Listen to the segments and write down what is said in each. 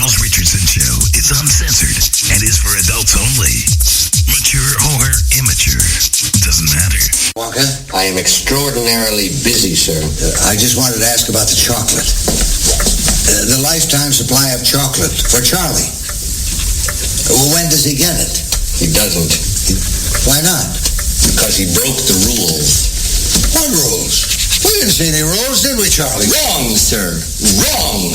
Charles Richardson Show is uncensored and is for adults only. Mature or immature, doesn't matter. Walker, I am extraordinarily busy, sir. I just wanted to ask about the chocolate. The lifetime supply of chocolate for Charlie. When does he get it? He doesn't. Why not? Because he broke the rules. What rules? We didn't see any rules, did we, Charlie? Wrong, sir. Wrong.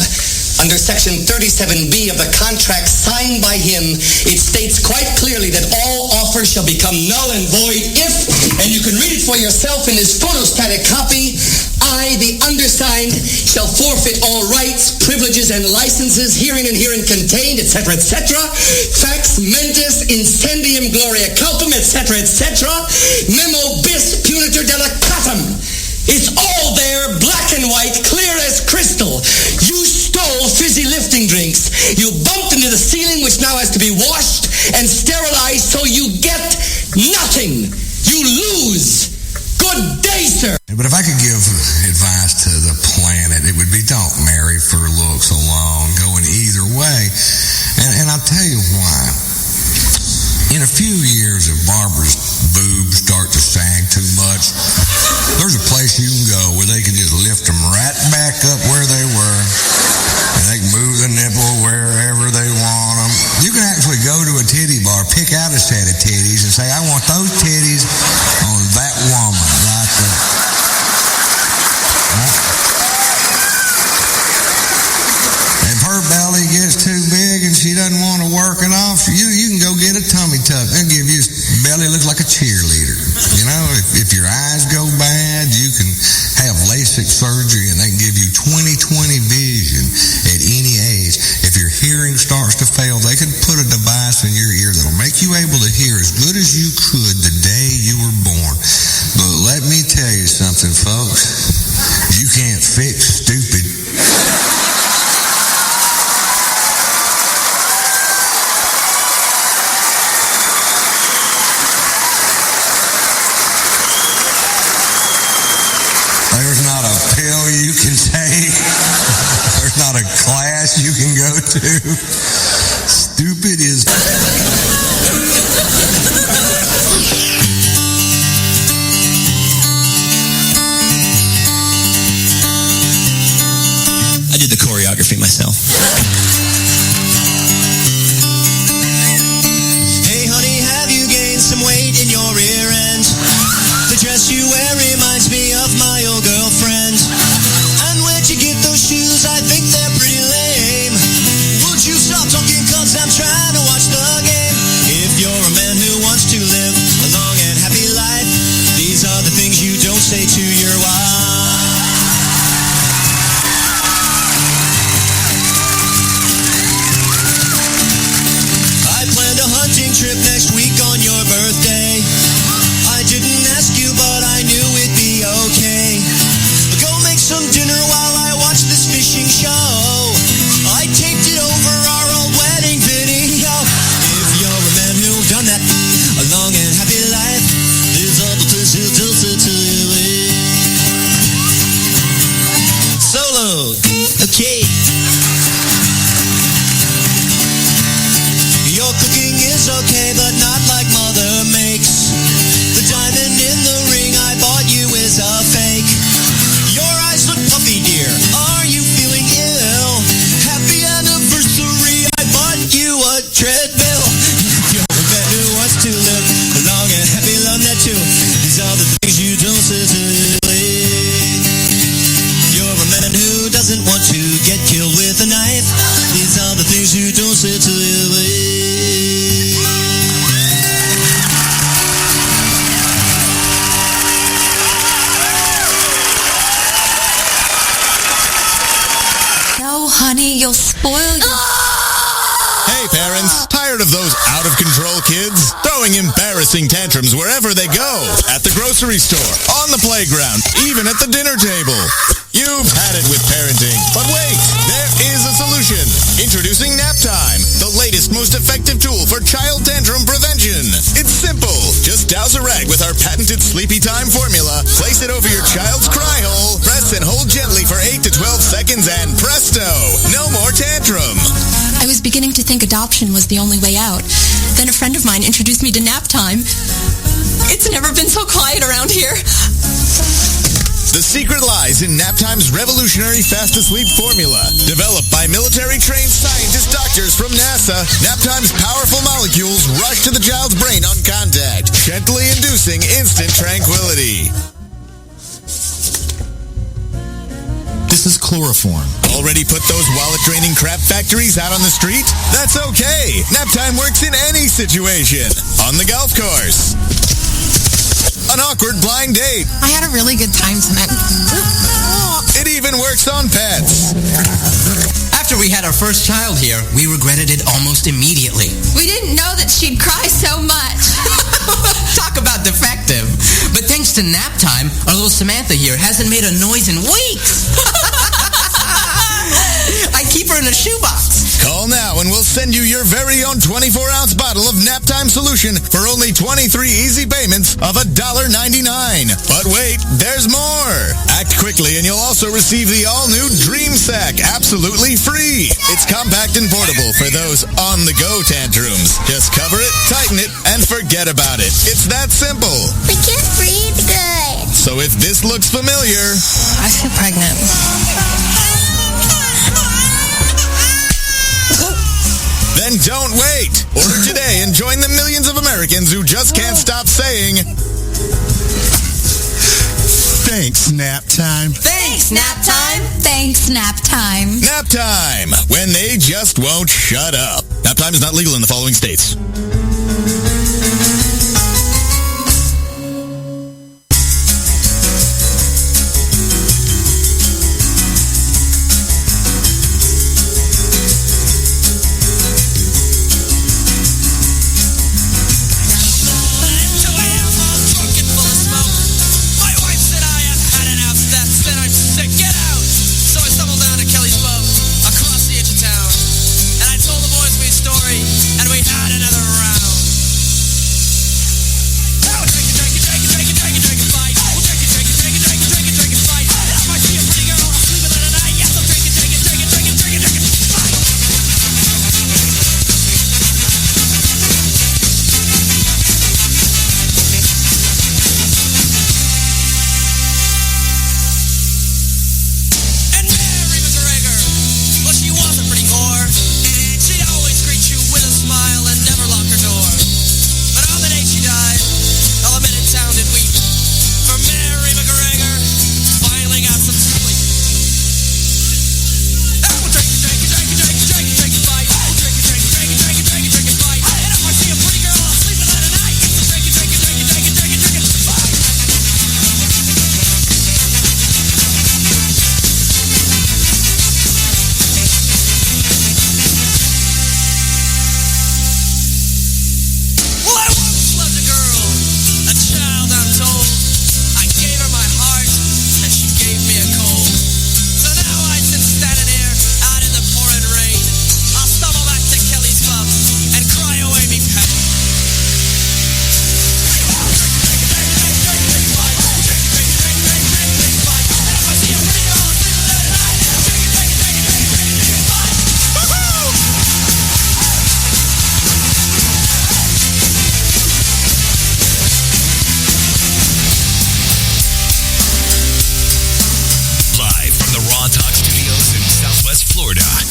Under Section 37B of the contract signed by him, it states quite clearly that all offers shall become null and void if, and you can read it for yourself in this photostatic copy, I, the undersigned, shall forfeit all rights, privileges, and licenses herein and herein contained, etc., etc., fax mentis incendium gloria culpum, etc., etc., memo bis punitor delicatum. It's all there, black and white, clear as crystal. You stole fizzy lifting drinks. You bumped into the ceiling, which now has to be washed and sterilized, so you get nothing. You lose. Good day, sir. But if I could give advice to the planet, it would be don't marry for looks alone, going either way. And I'll tell you why. In a few years, if Barbara's boobs start to sag too much, there's a place you can go where they can just lift them right back up where they were, and they can move the nipple wherever they want them. You can actually go to a titty bar, pick out a set of titties, and say, I want those titties on that woman right there. If her belly gets too big and she doesn't want to work it off, you can go get a tummy tuck. They'll give you belly looks like a cheerleader. You know, if your eyes go bad, you can have LASIK surgery and they can give you 20/20 vision at any age. If your hearing starts to fail, they can put a device in your ear that'll make you able to hear as good as you could the day you were born. But let me tell you something, folks. You can't fix stupid. There's not a pill you can take. There's not a class you can go to. Stupid is... I did the choreography myself. Hey honey, have you gained some weight in your rear end? The dress you wear reminds me of my old girlfriend. And where'd you get those shoes? I think they're pretty lame. Would you stop talking, cause I'm trying to watch the game? If you're a man who wants to live a long and happy life, these are the things you don't say to your wife. I planned a hunting trip next week on your birthday. I didn't ask you, but I knew it'd be okay. Go make some dinner while I watch this fishing show. I taped it over our old wedding video. If you're a man who've done that, a long and happy life, these are the things you don't say to you. Solo. Okay. Your cooking is okay, but not like mother makes. The diamond in the ring I bought you is a fake. Your eyes look puffy, dear. Are you feeling ill? Happy anniversary, I bought you a treadmill. You're a man who wants to live a long and happy life, that too. These are the things you don't say to you. You're a man who doesn't want to get killed with a knife. These are the things you don't say to you. Honey, you'll spoil your... Hey, parents. Tired of those out-of-control kids? Throwing embarrassing tantrums wherever they go. At the grocery store, on the playground, even at the dinner table. You've had it with parenting. But wait, there is a solution. Introducing Nap Time, the latest, most effective tool for child tantrum prevention. It's simple. Just douse a rag with our patented Sleepy Time formula, place it over your child's cry hole, press and hold gently for 8 to 12 seconds, and presto, no more tantrum. I beginning to think adoption was the only way out. Then a friend of mine introduced me to nap time. It's never been so quiet around here. The secret lies in Naptime's revolutionary fast-asleep formula. Developed by military-trained scientist doctors from NASA, Naptime's powerful molecules rush to the child's brain on contact, gently inducing instant tranquility. This is chloroform. Already put those wallet-draining crap factories out on the street? That's okay. Naptime works in any situation. On the golf course. An awkward blind date. I had a really good time tonight. It even works on pets. After we had our first child here, we regretted it almost immediately. We didn't know that she'd cry so much. Talk about defective. But thanks to nap time, our little Samantha here hasn't made a noise in weeks. I keep her in a shoebox. Call now and we'll send you your very own 24-ounce bottle of Naptime solution for only 23 easy payments of $1.99. But wait, there's more. Act quickly and you'll also receive the all-new Dream Sack absolutely free. It's compact and portable for those on-the-go tantrums. Just cover it, tighten it, and forget about it. It's that simple. We can't breathe good. So if this looks familiar... I feel pregnant. Then don't wait. Order today and join the millions of Americans who just can't stop saying... Thanks, nap time. Thanks, nap time. Thanks, nap time. Nap time, when they just won't shut up. Nap time is not legal in the following states.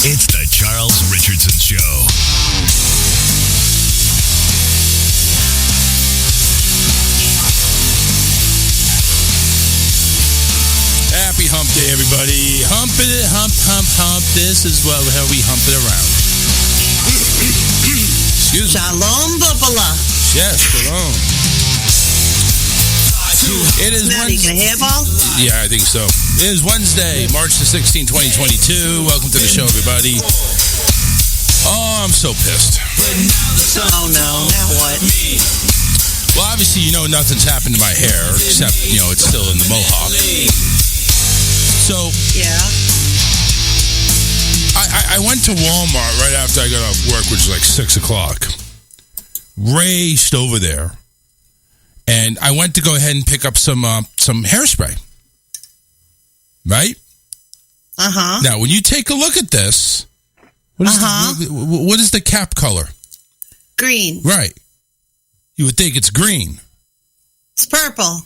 It's the Charles Richardson Show. Happy hump day, everybody. Hump it, hump, hump, hump. This is how we hump it around. Excuse me. Shalom, Buffalo. Yes, shalom. It is Wednesday. Hairball? Yeah, I think so. It is Wednesday, March the 16th, 2022. Welcome to the show, everybody. Oh, I'm so pissed. Oh, no. Now what? Well, obviously, you know nothing's happened to my hair, except, you know, it's still in the mohawk. So, yeah. I went to Walmart right after I got off work, which was like 6 o'clock. Raced over there. And I went to go ahead and pick up some hairspray. Right? Uh-huh. Now, when you take a look at this, What is the cap color? Green. Right. You would think it's green. It's purple.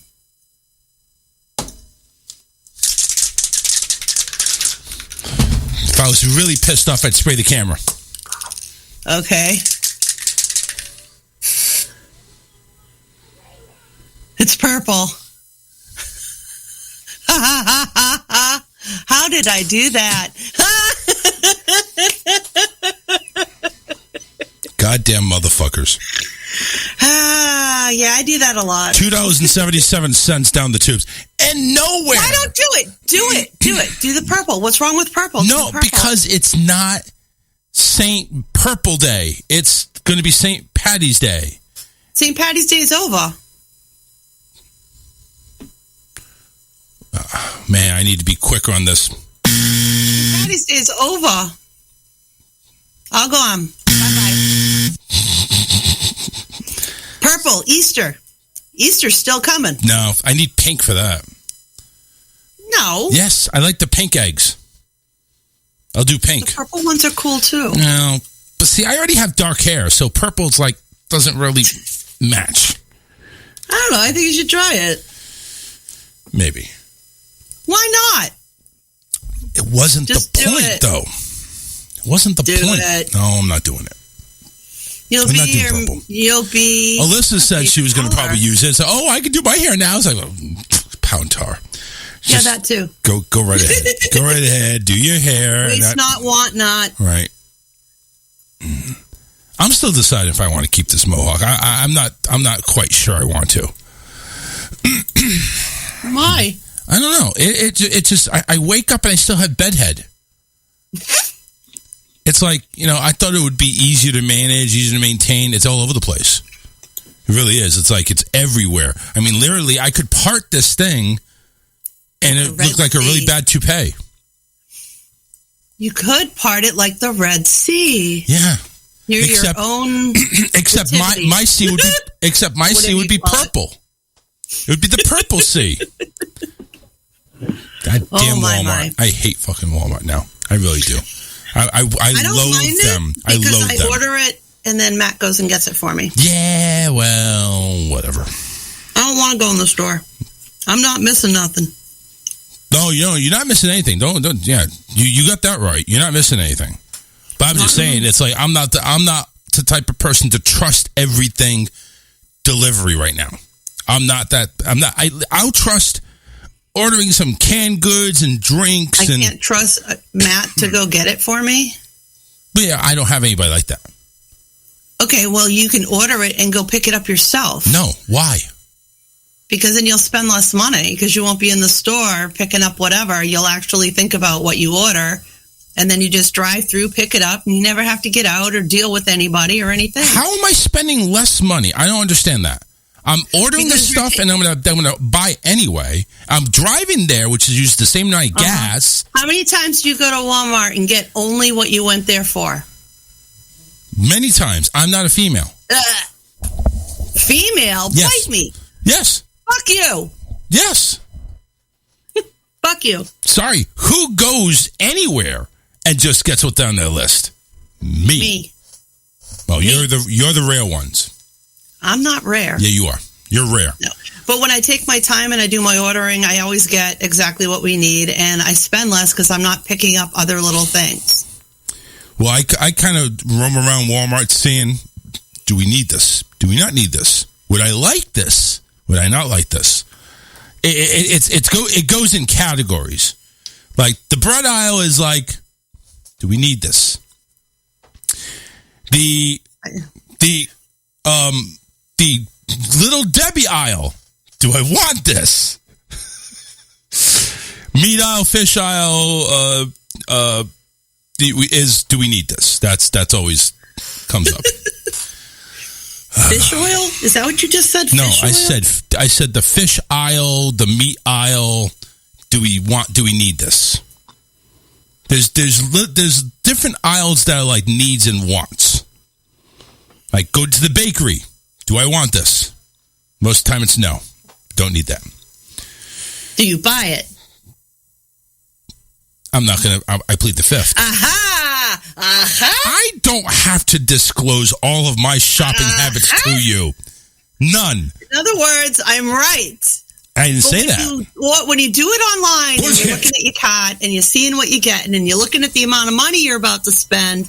If I was really pissed off, I'd spray the camera. Okay. It's purple. How did I do that? Goddamn motherfuckers. Yeah, I do that a lot. $2.77 down the tubes. And nowhere. Why don't do it? Do it. Do it. Do the purple. What's wrong with purple? No, because it's not St. Purple Day. It's going to be St. Patty's Day. St. Patty's Day is over. Man, I need to be quicker on this. St. Patty's Day is over. I'll go on. Bye-bye. Purple, Easter. Easter's still coming. No, I need pink for that. No. Yes, I like the pink eggs. I'll do pink. The purple ones are cool too. No, but see, I already have dark hair, so purple's like doesn't really match. I don't know. I think you should try it. Maybe. Why not? It wasn't Just the point, though. It wasn't the point. It. No, I'm not doing it. You'll be. Alyssa said she was going to probably use it. So, I can do my hair now. It's like, pound tar. Yeah, that too. Go right ahead. Go right ahead. Do your hair. Waste not, want not. Right. I'm still deciding if I want to keep this mohawk. I'm not quite sure I want to. Why? I don't know. It just I wake up and I still have bedhead. It's like, I thought it would be easier to manage, easier to maintain. It's all over the place. It really is. It's like it's everywhere. I mean, literally, I could part this thing and it looked like a really bad toupee. You could part it like the Red Sea. Yeah. You're your own. Except my sea would be. Except my sea would be purple. It would be the purple sea. Goddamn Walmart! I hate fucking Walmart now. I really do. I don't loathe mind them. I loathe them. I order it and then Matt goes and gets it for me. Yeah, well, whatever. I don't want to go in the store. I'm not missing nothing. No, you're not missing anything. Don't. Yeah, you got that right. You're not missing anything. But I'm just saying, it's like I'm not the type of person to trust everything delivery right now. I'm not that. I'll trust ordering some canned goods and drinks. I can't trust Matt to go get it for me. But yeah, I don't have anybody like that. Okay, well, you can order it and go pick it up yourself. No, why? Because then you'll spend less money because you won't be in the store picking up whatever. You'll actually think about what you order, and then you just drive through, pick it up, and you never have to get out or deal with anybody or anything. How am I spending less money? I don't understand that. I'm ordering the stuff and I'm gonna buy anyway. I'm driving there, which is used the same amount of gas. How many times do you go to Walmart and get only what you went there for? Many times. I'm not a female. Female? Yes. Bite me. Yes. Fuck you. Yes. Fuck you. Sorry. Who goes anywhere and just gets what's on their list? Me. Well, you're the rare ones. I'm not rare. Yeah, you are. You're rare. No. But when I take my time and I do my ordering, I always get exactly what we need, and I spend less because I'm not picking up other little things. Well, I kind of roam around Walmart saying, do we need this? Do we not need this? Would I like this? Would I not like this? It goes in categories. Like, the bread aisle is like, do we need this? The Little Debbie aisle, do I want this? Meat aisle, fish aisle, do we need this? That's always comes up. Fish oil? Is that what you just said? No, fish oil? I said the fish aisle, the meat aisle. Do we need this? There's different aisles that are like needs and wants. Like, go to the bakery. Do I want this? Most of the time it's no. Don't need that. Do you buy it? I'm not going to. I plead the fifth. Aha! I don't have to disclose all of my shopping habits to you. None. In other words, I'm right. I didn't say that. When you do it online and you're looking at your cart and you're seeing what you're getting and you're looking at the amount of money you're about to spend,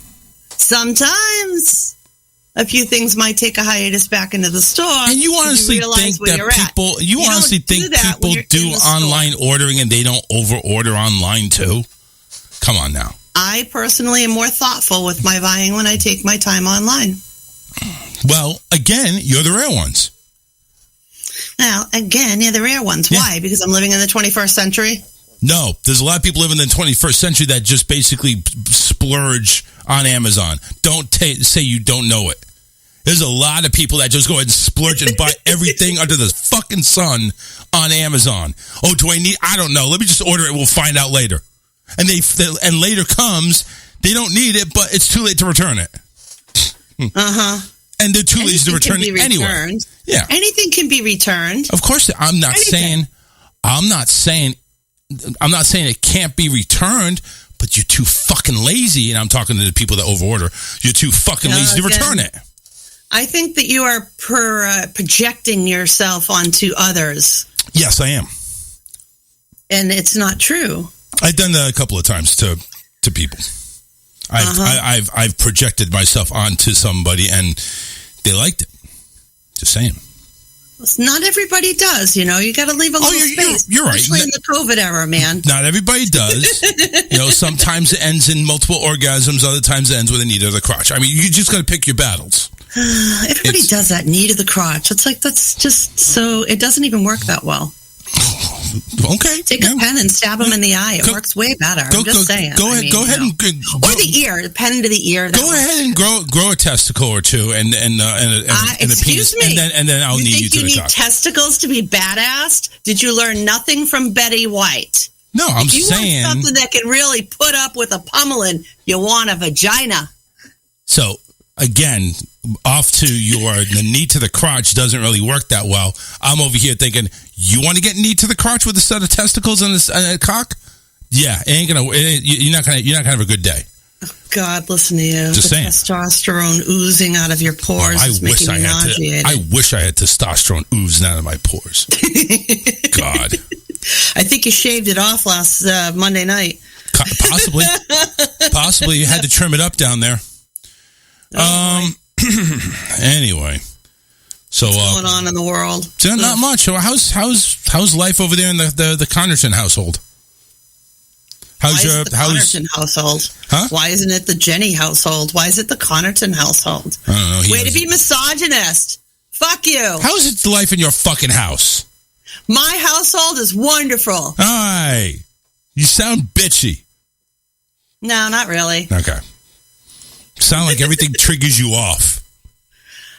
sometimes a few things might take a hiatus back into the store. And you honestly think that people, people do online ordering and they don't over order online too? Come on now. I personally am more thoughtful with my buying when I take my time online. Well, again, you're the rare ones. Now, again, you're the rare ones. Yeah. Why? Because I'm living in the 21st century? No, there's a lot of people living in the 21st century that just basically splurge on Amazon. Don't say you don't know it. There's a lot of people that just go ahead and splurge and buy everything under the fucking sun on Amazon. Oh, do I need? I don't know. Let me just order it. We'll find out later. And and later comes, they don't need it, but it's too late to return it. And they're too lazy to return it anyway. Yeah, anything can be returned. Of course, I'm not saying it can't be returned, but you're too fucking lazy. And I'm talking to the people that overorder. You're too fucking lazy to return it. I think that you are projecting yourself onto others. Yes, I am, and it's not true. I've done that a couple of times to people. I've projected myself onto somebody and they liked it. Just saying. Not everybody does, you know. You got to leave a little space. You're right. Especially in the COVID era, man. Not everybody does. Sometimes it ends in multiple orgasms. Other times it ends with a knee to the crotch. I mean, you just got to pick your battles. Everybody does that knee to the crotch. It's like, that's just so, it doesn't even work that well. Okay. Take a pen and stab them in the eye. It works way better. I'm just saying. Go ahead. Go ahead and or the ear. The pen into the ear. Go ahead and grow a testicle or two and a excuse penis, me. and then I'll need you to the cock. You need testicles to be badass? Did you learn nothing from Betty White? No, I'm saying you want something that can really put up with a pummeling, you want a vagina. So again, off to the knee to the crotch doesn't really work that well. I'm over here thinking, you want to get knee to the crotch with a set of testicles and a cock? Yeah, you're not gonna have a good day. Oh, God, listen to you. Just saying. Testosterone oozing out of your pores. I wish I had testosterone oozing out of my pores. God. I think you shaved it off last Monday night. Possibly. You had to trim it up down there. Anyway, so what's going on in the world? Not much. How's life over there in the Connerton household? How's the Connerton household? Huh? Why isn't it the Jenny household? Why is it the Connerton household? I don't know. Way to be misogynist. Fuck you. How is it life in your fucking house? My household is wonderful. Aye, you sound bitchy. No, not really. Okay. Sound like everything triggers you off.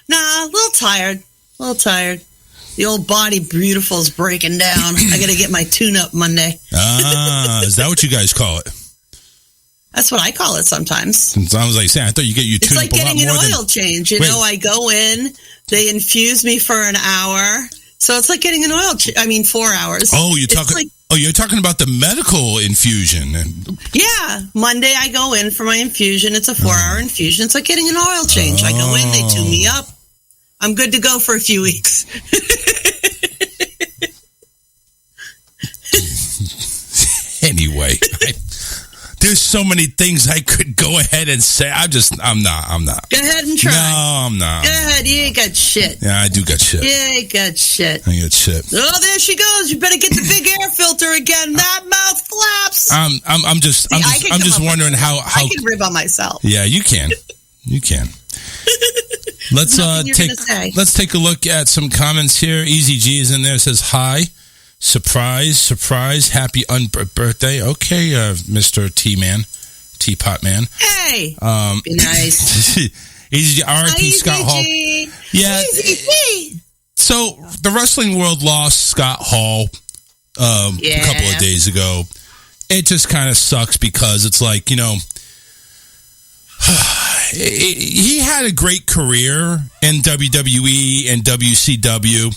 Nah, a little tired. The old body beautiful is breaking down. I got to get my tune-up Monday. Is that what you guys call it? That's what I call it sometimes. It sounds like saying, I thought you get your tune-up a lot more. It's like getting an oil change. You know, I go in, they infuse me for an hour. So it's like getting an oil change. 4 hours. Oh, you're talking about the medical infusion. Yeah. Monday I go in for my infusion. It's a 4-hour infusion. It's like getting an oil change. I go in, they tune me up. I'm good to go for a few weeks. Anyway, there's so many things I could go ahead and say. I'm not. Go ahead and try. No, I'm not. Go ahead. You ain't got shit. Yeah, I do got shit. Yeah, you got shit. I got shit. Oh, there she goes. You better get the big air filter again. That mouth flaps. I'm just wondering how I can rib on myself. Yeah, you can. You can. Let's take a look at some comments here. Easy G is in there. It says hi. Surprise, happy birthday. Okay, Mr. Teapot Man. Hey, be nice. Easy R.I.P. Scott Hall. Yeah. Easy. So the wrestling world lost Scott Hall a couple of days ago. It just kind of sucks because it's like, he had a great career in WWE and WCW.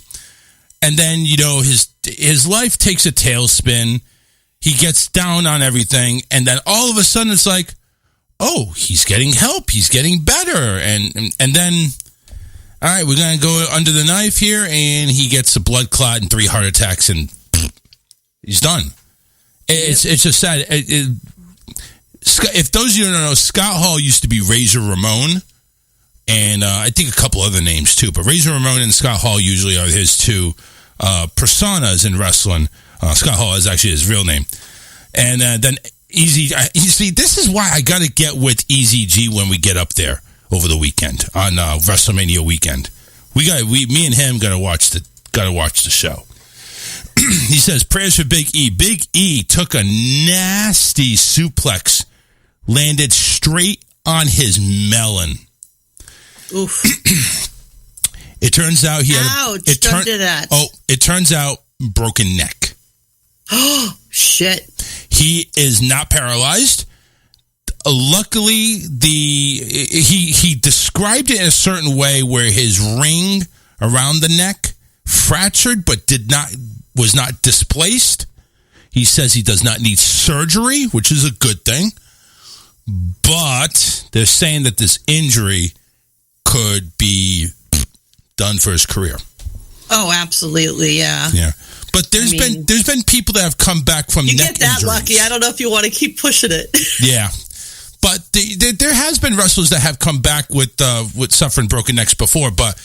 And then, his life takes a tailspin. He gets down on everything. And then all of a sudden it's like, oh, he's getting help. He's getting better. And then, all right, we're going to go under the knife here. And he gets a blood clot and 3 heart attacks and he's done. It's just sad. If those of you who don't know, Scott Hall used to be Razor Ramon. And I think a couple other names too. But Razor Ramon and Scott Hall usually are his two personas in wrestling. Scott Hall is actually his real name. And then Easy, you see, this is why I got to get with Easy G when we get up there over the weekend on WrestleMania weekend. Me and him got to watch the show. He says prayers for Big E. Big E took a nasty suplex, landed straight on his melon. Oof. It turns out he had. Ouch! Don't do that. Oh, it turns out broken neck. Oh shit! He is not paralyzed. Luckily, he described it in a certain way where his ring around the neck fractured, but was not displaced. He says he does not need surgery, which is a good thing. But they're saying that this injury could be done for his career. Oh, absolutely, yeah. Yeah. But there's been people that have come back from neck injuries. You get that lucky. I don't know if you want to keep pushing it. Yeah. But there has been wrestlers that have come back with suffering broken necks before, but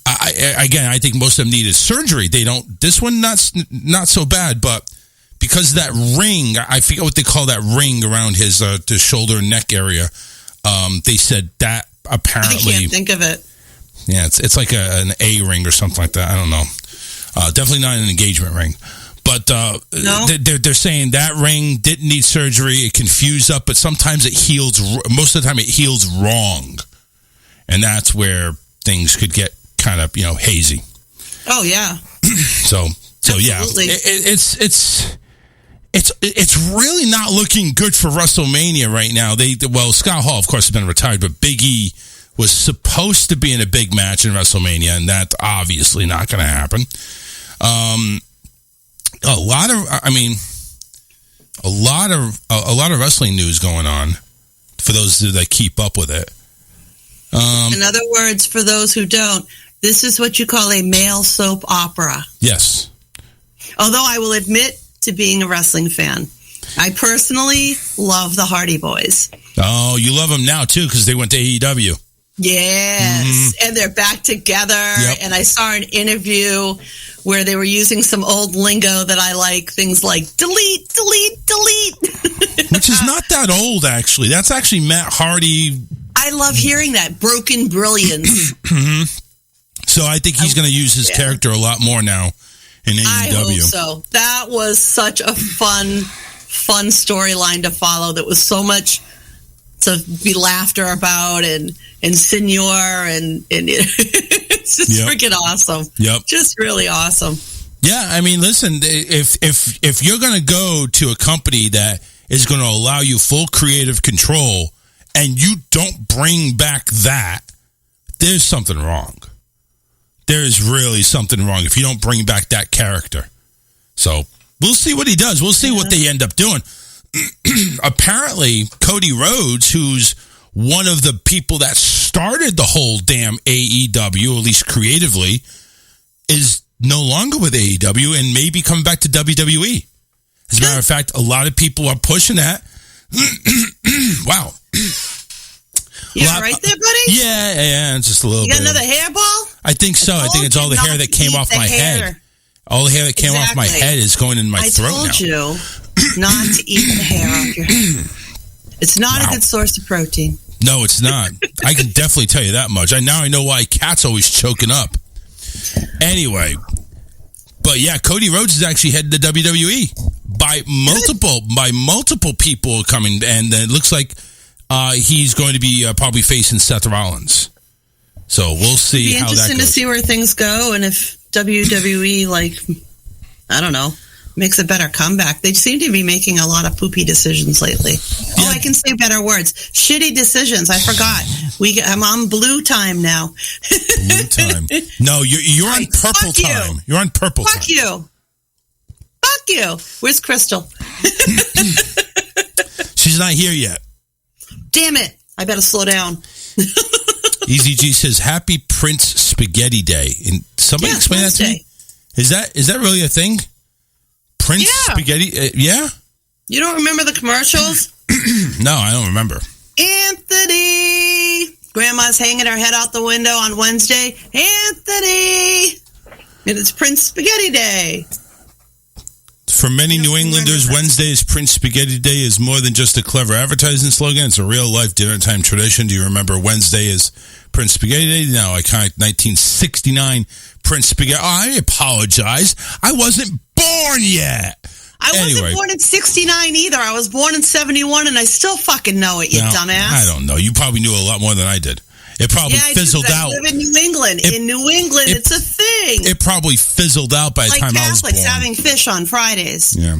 I think most of them needed surgery. They don't. This one not so bad, but because of that ring, I forget what they call that ring around his shoulder and neck area. They said that apparently. I can't think of it. Yeah, it's like an A ring or something like that. I don't know. Definitely not an engagement ring. But no? they're saying that ring didn't need surgery. It can fuse up, but sometimes it heals. Most of the time, it heals wrong, and that's where things could get kind of hazy. Oh yeah. So yeah, it's really not looking good for WrestleMania right now. Scott Hall, of course, has been retired, but Big E was supposed to be in a big match in WrestleMania, and that's obviously not going to happen. A lot of wrestling news going on for those that keep up with it. In other words, for those who don't, this is what you call a male soap opera. Yes. Although I will admit to being a wrestling fan, I personally love the Hardy Boys. Oh, you love them now too because they went to AEW. Yes, and they're back together. Yep. And I saw an interview where they were using some old lingo that I like, things like delete, delete, delete. Which is not that old, actually. That's actually Matt Hardy. I love hearing that, broken brilliance. So I think he's going to use his character a lot more now in AEW. I hope so. That was such a fun storyline to follow. That was so much to be laughter about and Senor and it's just freaking awesome. Yep. Just really awesome. Yeah, I mean, listen, if you're going to go to a company that is going to allow you full creative control and you don't bring back that, there's something wrong. There is really something wrong if you don't bring back that character. So we'll see what he does. We'll see what they end up doing. Apparently, Cody Rhodes, who's one of the people that started the whole damn AEW, at least creatively, is no longer with AEW and maybe coming back to WWE. As a matter of fact, a lot of people are pushing that. Wow. You all right there, buddy? Yeah, just a little bit. You got another hairball? I think so. I think it's all the hair that came off my head. All the hair that came off my head is going in my throat now. I told you not to eat the hair off your head. It's not a good source of protein. No, it's not. I can definitely tell you that much. Now I know why Cat's always choking up. Anyway, but yeah, Cody Rhodes is actually headed to WWE by multiple people coming, and it looks like he's going to be probably facing Seth Rollins. So we'll see how that goes. It'll be interesting to see where things go, and if WWE, I don't know, makes a better comeback. They seem to be making a lot of poopy decisions lately. Yeah. Oh, I can say better words. Shitty decisions. I forgot. I'm on blue time now. Blue time. No, you're on purple time. You're on purple time. Fuck you. Where's Crystal? She's not here yet. Damn it. I better slow down. Easy G says, Happy Prince Spaghetti Day. And somebody explain that to me. Is that really a thing? Prince Spaghetti? Yeah? You don't remember the commercials? No, I don't remember. Anthony! Grandma's hanging her head out the window on Wednesday. Anthony! And it's Prince Spaghetti Day. For many New Englanders, Wednesday is Prince Spaghetti Day is more than just a clever advertising slogan. It's a real-life dinner-time tradition. Do you remember Wednesday is Prince Spaghetti Day? No, I can't. 1969, Prince Spaghetti. Oh, I apologize. I wasn't born yet. I wasn't born in 69 either. I was born in 71, and I still fucking know it, you dumbass. I don't know. You probably knew a lot more than I did. It probably fizzled out. I live in New England. In New England, it's a thing. It probably fizzled out by the time I was born. Like Catholics having fish on Fridays. Yeah.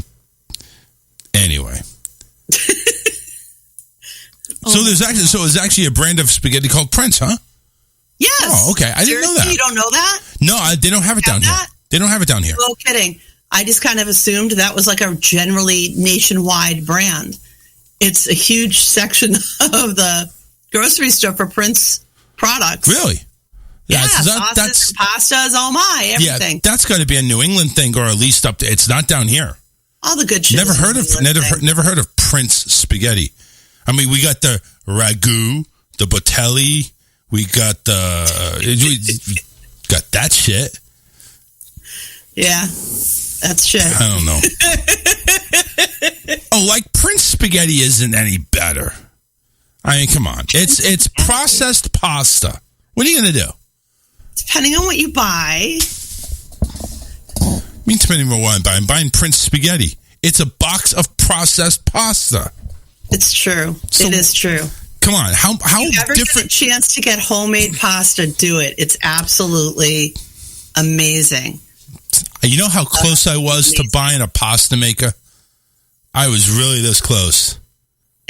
Anyway. So it's actually a brand of spaghetti called Prince, huh? Yes. Oh, okay. I didn't know that. You don't know that? No, they don't have it down here. They don't have it down here. No kidding. I just kind of assumed that was like a generally nationwide brand. It's a huge section of the grocery store for Prince products. Really? Yeah, sauces, pastas, oh my, everything. Yeah, that's got to be a New England thing, or at least up to. It's not down here. All the good shit. Never heard of Prince spaghetti. I mean, we got the ragu, the botelli. We got got that shit. Yeah, that's shit. I don't know. Oh, like Prince spaghetti isn't any better. I mean, come on. It's processed pasta. What are you going to do? Depending on what you buy. I mean, depending on what I'm buying. I'm buying Prince spaghetti. It's a box of processed pasta. It's true. It is true. Come on. How if you ever different? Get a chance to get homemade pasta, do it. It's absolutely amazing. You know how close I was to buying a pasta maker? I was really this close.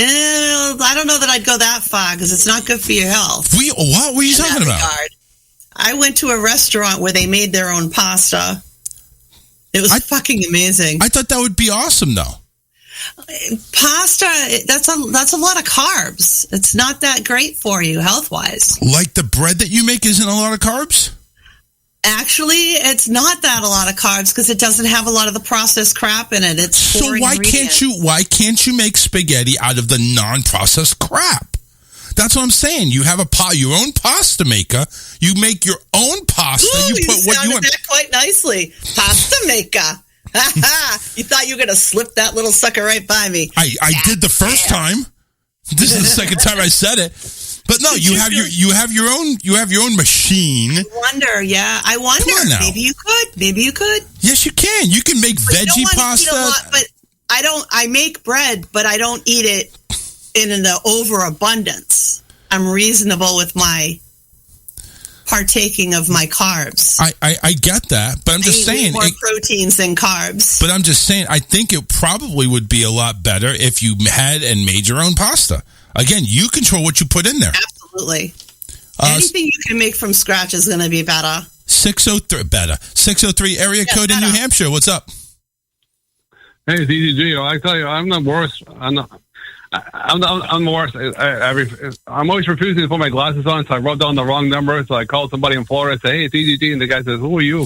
I don't know that I'd go that far because it's not good for your health. What were you talking about? I went to a restaurant where they made their own pasta. It was fucking amazing. I thought that would be awesome, though. Pasta, that's a lot of carbs. It's not that great for you health-wise. Like the bread that you make isn't a lot of carbs? Actually, it's not that a lot of carbs because it doesn't have a lot of the processed crap in it. It's so why can't you make spaghetti out of the non-processed crap? That's what I'm saying. You have your own pasta maker. You make your own pasta. Ooh, you put what you want. That quite nicely. Pasta maker. You thought you were going to slip that little sucker right by me. I did the first time. This is the second time I said it. But no, you have your own machine. I wonder. Maybe you could. Yes, you can. You can make veggie pasta. But I make bread, but I don't eat it in an overabundance. I'm reasonable with my partaking of my carbs. I get that, but I'm just saying more proteins than carbs. But I'm just saying, I think it probably would be a lot better if you had and made your own pasta. Again, you control what you put in there. Absolutely. Anything you can make from scratch is going to be better. 603 area code in New Hampshire. What's up? Hey, it's EZG. I tell you, I'm the worst. I'm the worst. I'm always refusing to put my glasses on, so I wrote down the wrong number. So I called somebody in Florida and say, "Hey, it's EZG," and the guy says, "Who are you?"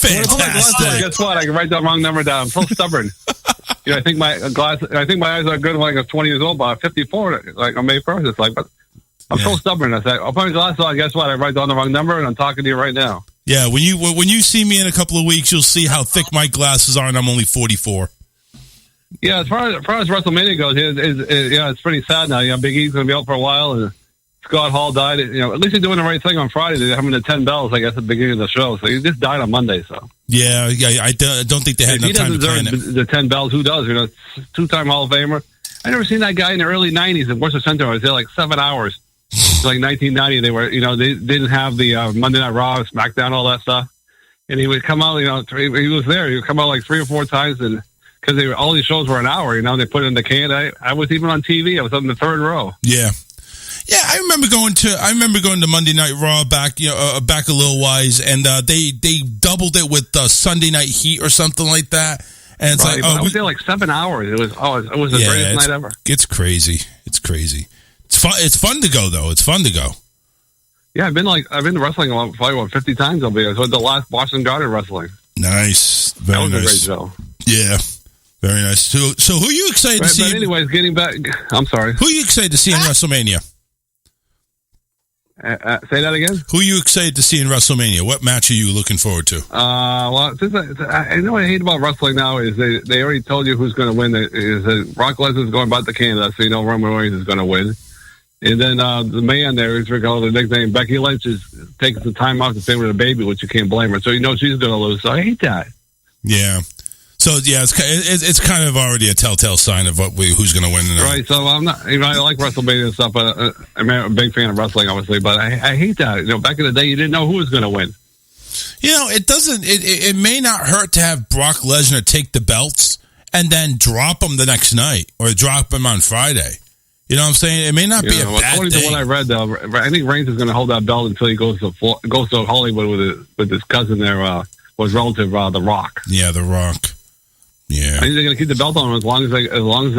Fantastic. Guess what? I can write that wrong number down. I'm so stubborn. I think my eyes are good when I was 20 years old, but I'm 54. Like on May 1st, it's like, but I'm so stubborn. I said, I'll put my glasses on. Guess what? I write down the wrong number, and I'm talking to you right now. Yeah, when you see me in a couple of weeks, you'll see how thick my glasses are, and I'm only 44. Yeah, as far as WrestleMania goes, it's pretty sad now. Big E's going to be out for a while, and Scott Hall died. At least they're doing the right thing on Friday. They're having the 10 bells, I guess, at the beginning of the show. So he just died on Monday. So yeah, I don't think they had enough time to plan it. The 10 bells. Who does? Two-time Hall of Famer. I never seen that guy in the early 90s at Worcester Center. I was there like 7 hours. Like 1990, they were, they didn't have the Monday Night Raw, SmackDown, all that stuff. And he would come out, he was there. He would come out like 3 or 4 times, and because all these shows were an hour, they put it in the can. I was even on TV. I was on the third row. Yeah. Yeah, I remember going to Monday Night Raw back a little wise, and they doubled it with Sunday Night Heat or something like that. And it's I was there like 7 hours. It was the greatest night ever. It's crazy. It's crazy. It's fun to go though. It's fun to go. Yeah, I've been to wrestling probably 50 times over here. So the last Boston Garden wrestling. Nice. Very that was nice. a great show. Yeah. Very nice. So who are you excited to see? But anyways, getting back, I'm sorry. Who are you excited to see in WrestleMania? Say that again? Who are you excited to see in WrestleMania? What match are you looking forward to? Well, I know what I hate about wrestling now is they already told you who's going to win. Brock Lesnar's going back to Canada, so you know Roman Reigns is going to win. And then the man there, who's called the nickname, Becky Lynch, is taking some time off to stay with her baby, which you can't blame her. So you know she's going to lose. So I hate that. Yeah. So yeah, it's kind of already a telltale sign of who's going to win. Right. So I'm not. I like WrestleMania and stuff, but I'm a big fan of wrestling, obviously. But I hate that. Back in the day, you didn't know who was going to win. It doesn't. It may not hurt to have Brock Lesnar take the belts and then drop them the next night or drop them on Friday. You know what I'm saying? It may not be a bad according thing. to what I read, though, I think Reigns is going to hold that belt until he goes to Hollywood with his cousin there, was relative, The Rock. Yeah, The Rock. Yeah, I think they're going to keep the belt on him as long as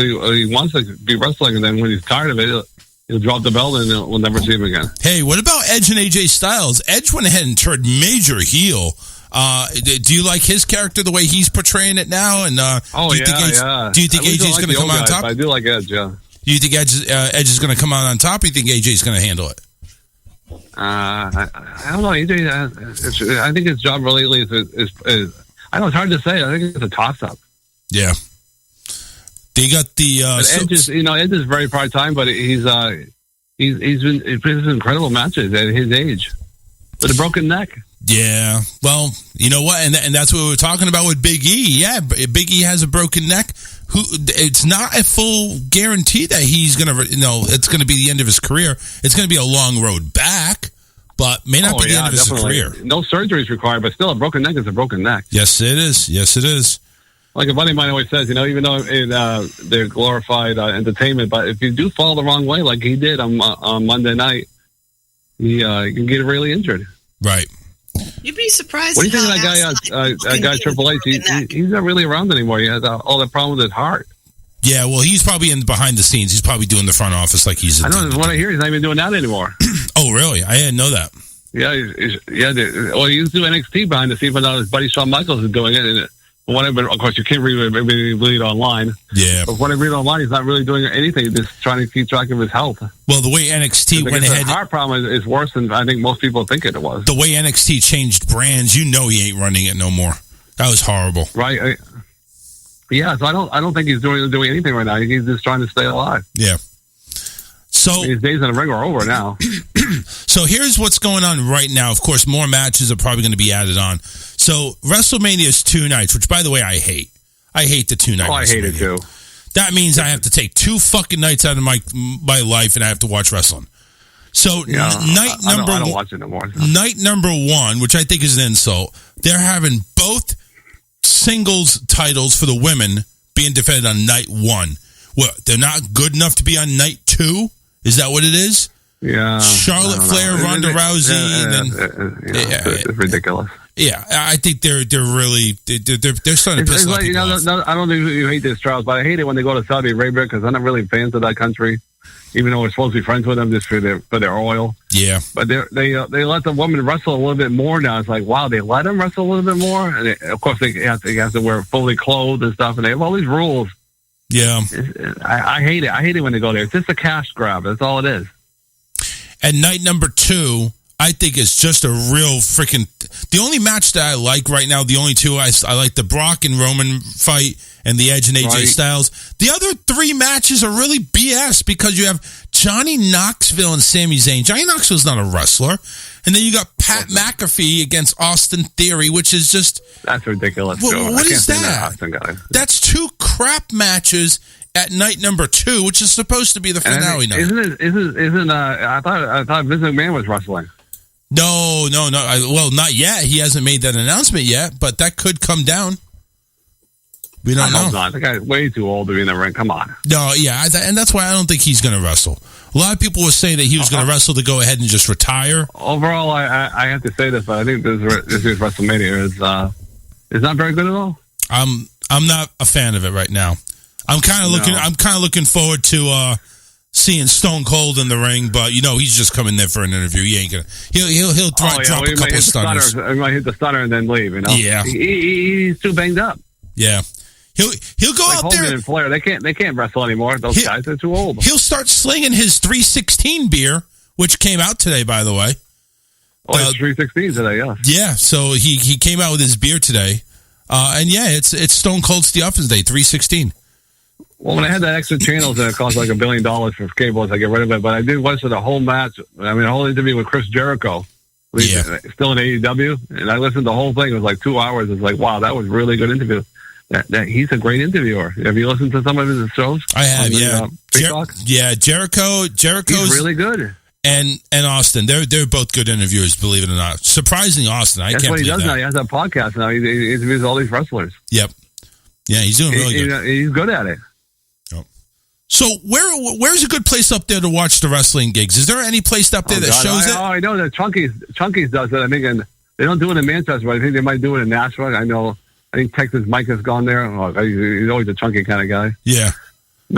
he wants to be wrestling, and then when he's tired of it, he'll drop the belt and we'll never see him again. Hey, what about Edge and AJ Styles? Edge went ahead and turned major heel. Do you like his character the way he's portraying it now? And do you think AJ's going to come on top? I do like Edge. Yeah. Do you think Edge is going to come out on top? Or you think AJ's going to handle it? I don't know. AJ, I think his job lately is I know it's hard to say. I think it's a toss-up. Yeah. They got the Edge is very part-time, but he's been incredible matches at his age with a broken neck. Yeah, well, you know what, and that's what we were talking about with Big E. Yeah, Big E has a broken neck. It's not a full guarantee that he's gonna, it's gonna be the end of his career. It's gonna be a long road back, but may not be the end of his career. No surgery is required, but still, a broken neck is a broken neck. Yes, it is. Yes, it is. Like a buddy of mine always says, even though they're glorified entertainment, but if you do fall the wrong way, like he did on Monday night, you can get really injured. Right. You'd be surprised. What do you think of that guy Triple H? He's not really around anymore. He has all that problem with his heart. Yeah, well, he's probably behind the scenes. He's probably doing the front office like he's. I don't know what I hear. He's not even doing that anymore. Oh, really? I didn't know that. Yeah, he used to do NXT behind the scenes, but now his buddy Shawn Michaels is doing it. And whatever, of course, you can't read it online. Yeah. But when I read online, he's not really doing anything. He's just trying to keep track of his health. Well, the way NXT went ahead... The heart problem is worse than I think most people think it was. The way NXT changed brands, he ain't running it no more. That was horrible. Right. Yeah, so I don't think he's doing anything right now. He's just trying to stay alive. Yeah. So his days in the ring are over now. So here's what's going on right now. Of course, more matches are probably going to be added on. So WrestleMania is 2 nights, which, by the way, I hate. I hate the 2 nights. Oh, I hate it too. That means I have to take 2 fucking nights out of my life, and I have to watch wrestling. So I don't watch it no more. Night number 1, which I think is an insult. They're having both singles titles for the women being defended on night 1. What? They're not good enough to be on night 2? Is that what it is? Yeah. Charlotte Flair, Ronda Rousey, it's ridiculous. Yeah, I think they're really they're starting to piss off. I don't think you hate this, Charles, but I hate it when they go to Saudi Arabia because I'm not really fans of that country, even though we're supposed to be friends with them just for their oil. Yeah, but they let the women wrestle a little bit more now. It's like, wow, they let them wrestle a little bit more, and of course they have to wear fully clothed and stuff, and they have all these rules. Yeah, I hate it. I hate it when they go there. It's just a cash grab. That's all it is. And night number 2, I think it's just a real freaking... The only match that I like right now, the only 2, I like the Brock and Roman fight and the Edge and AJ Styles. The other 3 matches are really BS because you have Johnny Knoxville and Sami Zayn. Johnny Knoxville's not a wrestler. And then you got Pat McAfee against Austin Theory, which is just... That's ridiculous. What is that? That's 2 crap matches at night number 2, which is supposed to be the finale night. Isn't I thought Vince McMahon was wrestling. No. Well, not yet. He hasn't made that announcement yet, but that could come down. We don't know. Not. The guy's way too old to be in the ring. Come on. No, yeah, and that's why I don't think he's going to wrestle. A lot of people were saying that he was going to wrestle to go ahead and just retire. Overall, I have to say this, but I think this year's WrestleMania is not very good at all. I'm I'm not a fan of it right now. I'm kind of looking forward to seeing Stone Cold in the ring, but he's just coming there for an interview. He ain't gonna. He'll drop a couple stunners. He might hit the stunner and then leave. Yeah, he's too banged up. Yeah, he'll go out Hogan there. And Flair, they can't wrestle anymore. Those guys are too old. He'll start slinging his 316 beer, which came out today, by the way. Oh, it's 316 today. Yeah. Yeah, so he came out with his beer today, and it's Stone Cold Steve Austin's Day 316. Well, when I had that extra channels and it cost like $1 billion for cables, I get rid of it. But I did watch the whole match. I mean, the whole interview with Chris Jericho. Still in AEW. And I listened to the whole thing. It was like 2 hours. It's like, wow, that was a really good interview. He's a great interviewer. Have you listened to some of his shows? I have, yeah. Jericho's He's really good. And Austin, they're both good interviewers, believe it or not. Surprisingly, Austin, I That's can't what he believe does that. now. He has that podcast now. He interviews all these wrestlers. Yep. Yeah, he's doing really good. He's good at it. So where's a good place up there to watch the wrestling gigs? Is there any place up there that shows it? Oh, I know that Chunky's does it. I think, and they don't do it in Manchester, but I think they might do it in Nashville. I think Texas Mike has gone there. Oh, he's always a chunky kind of guy. Yeah. He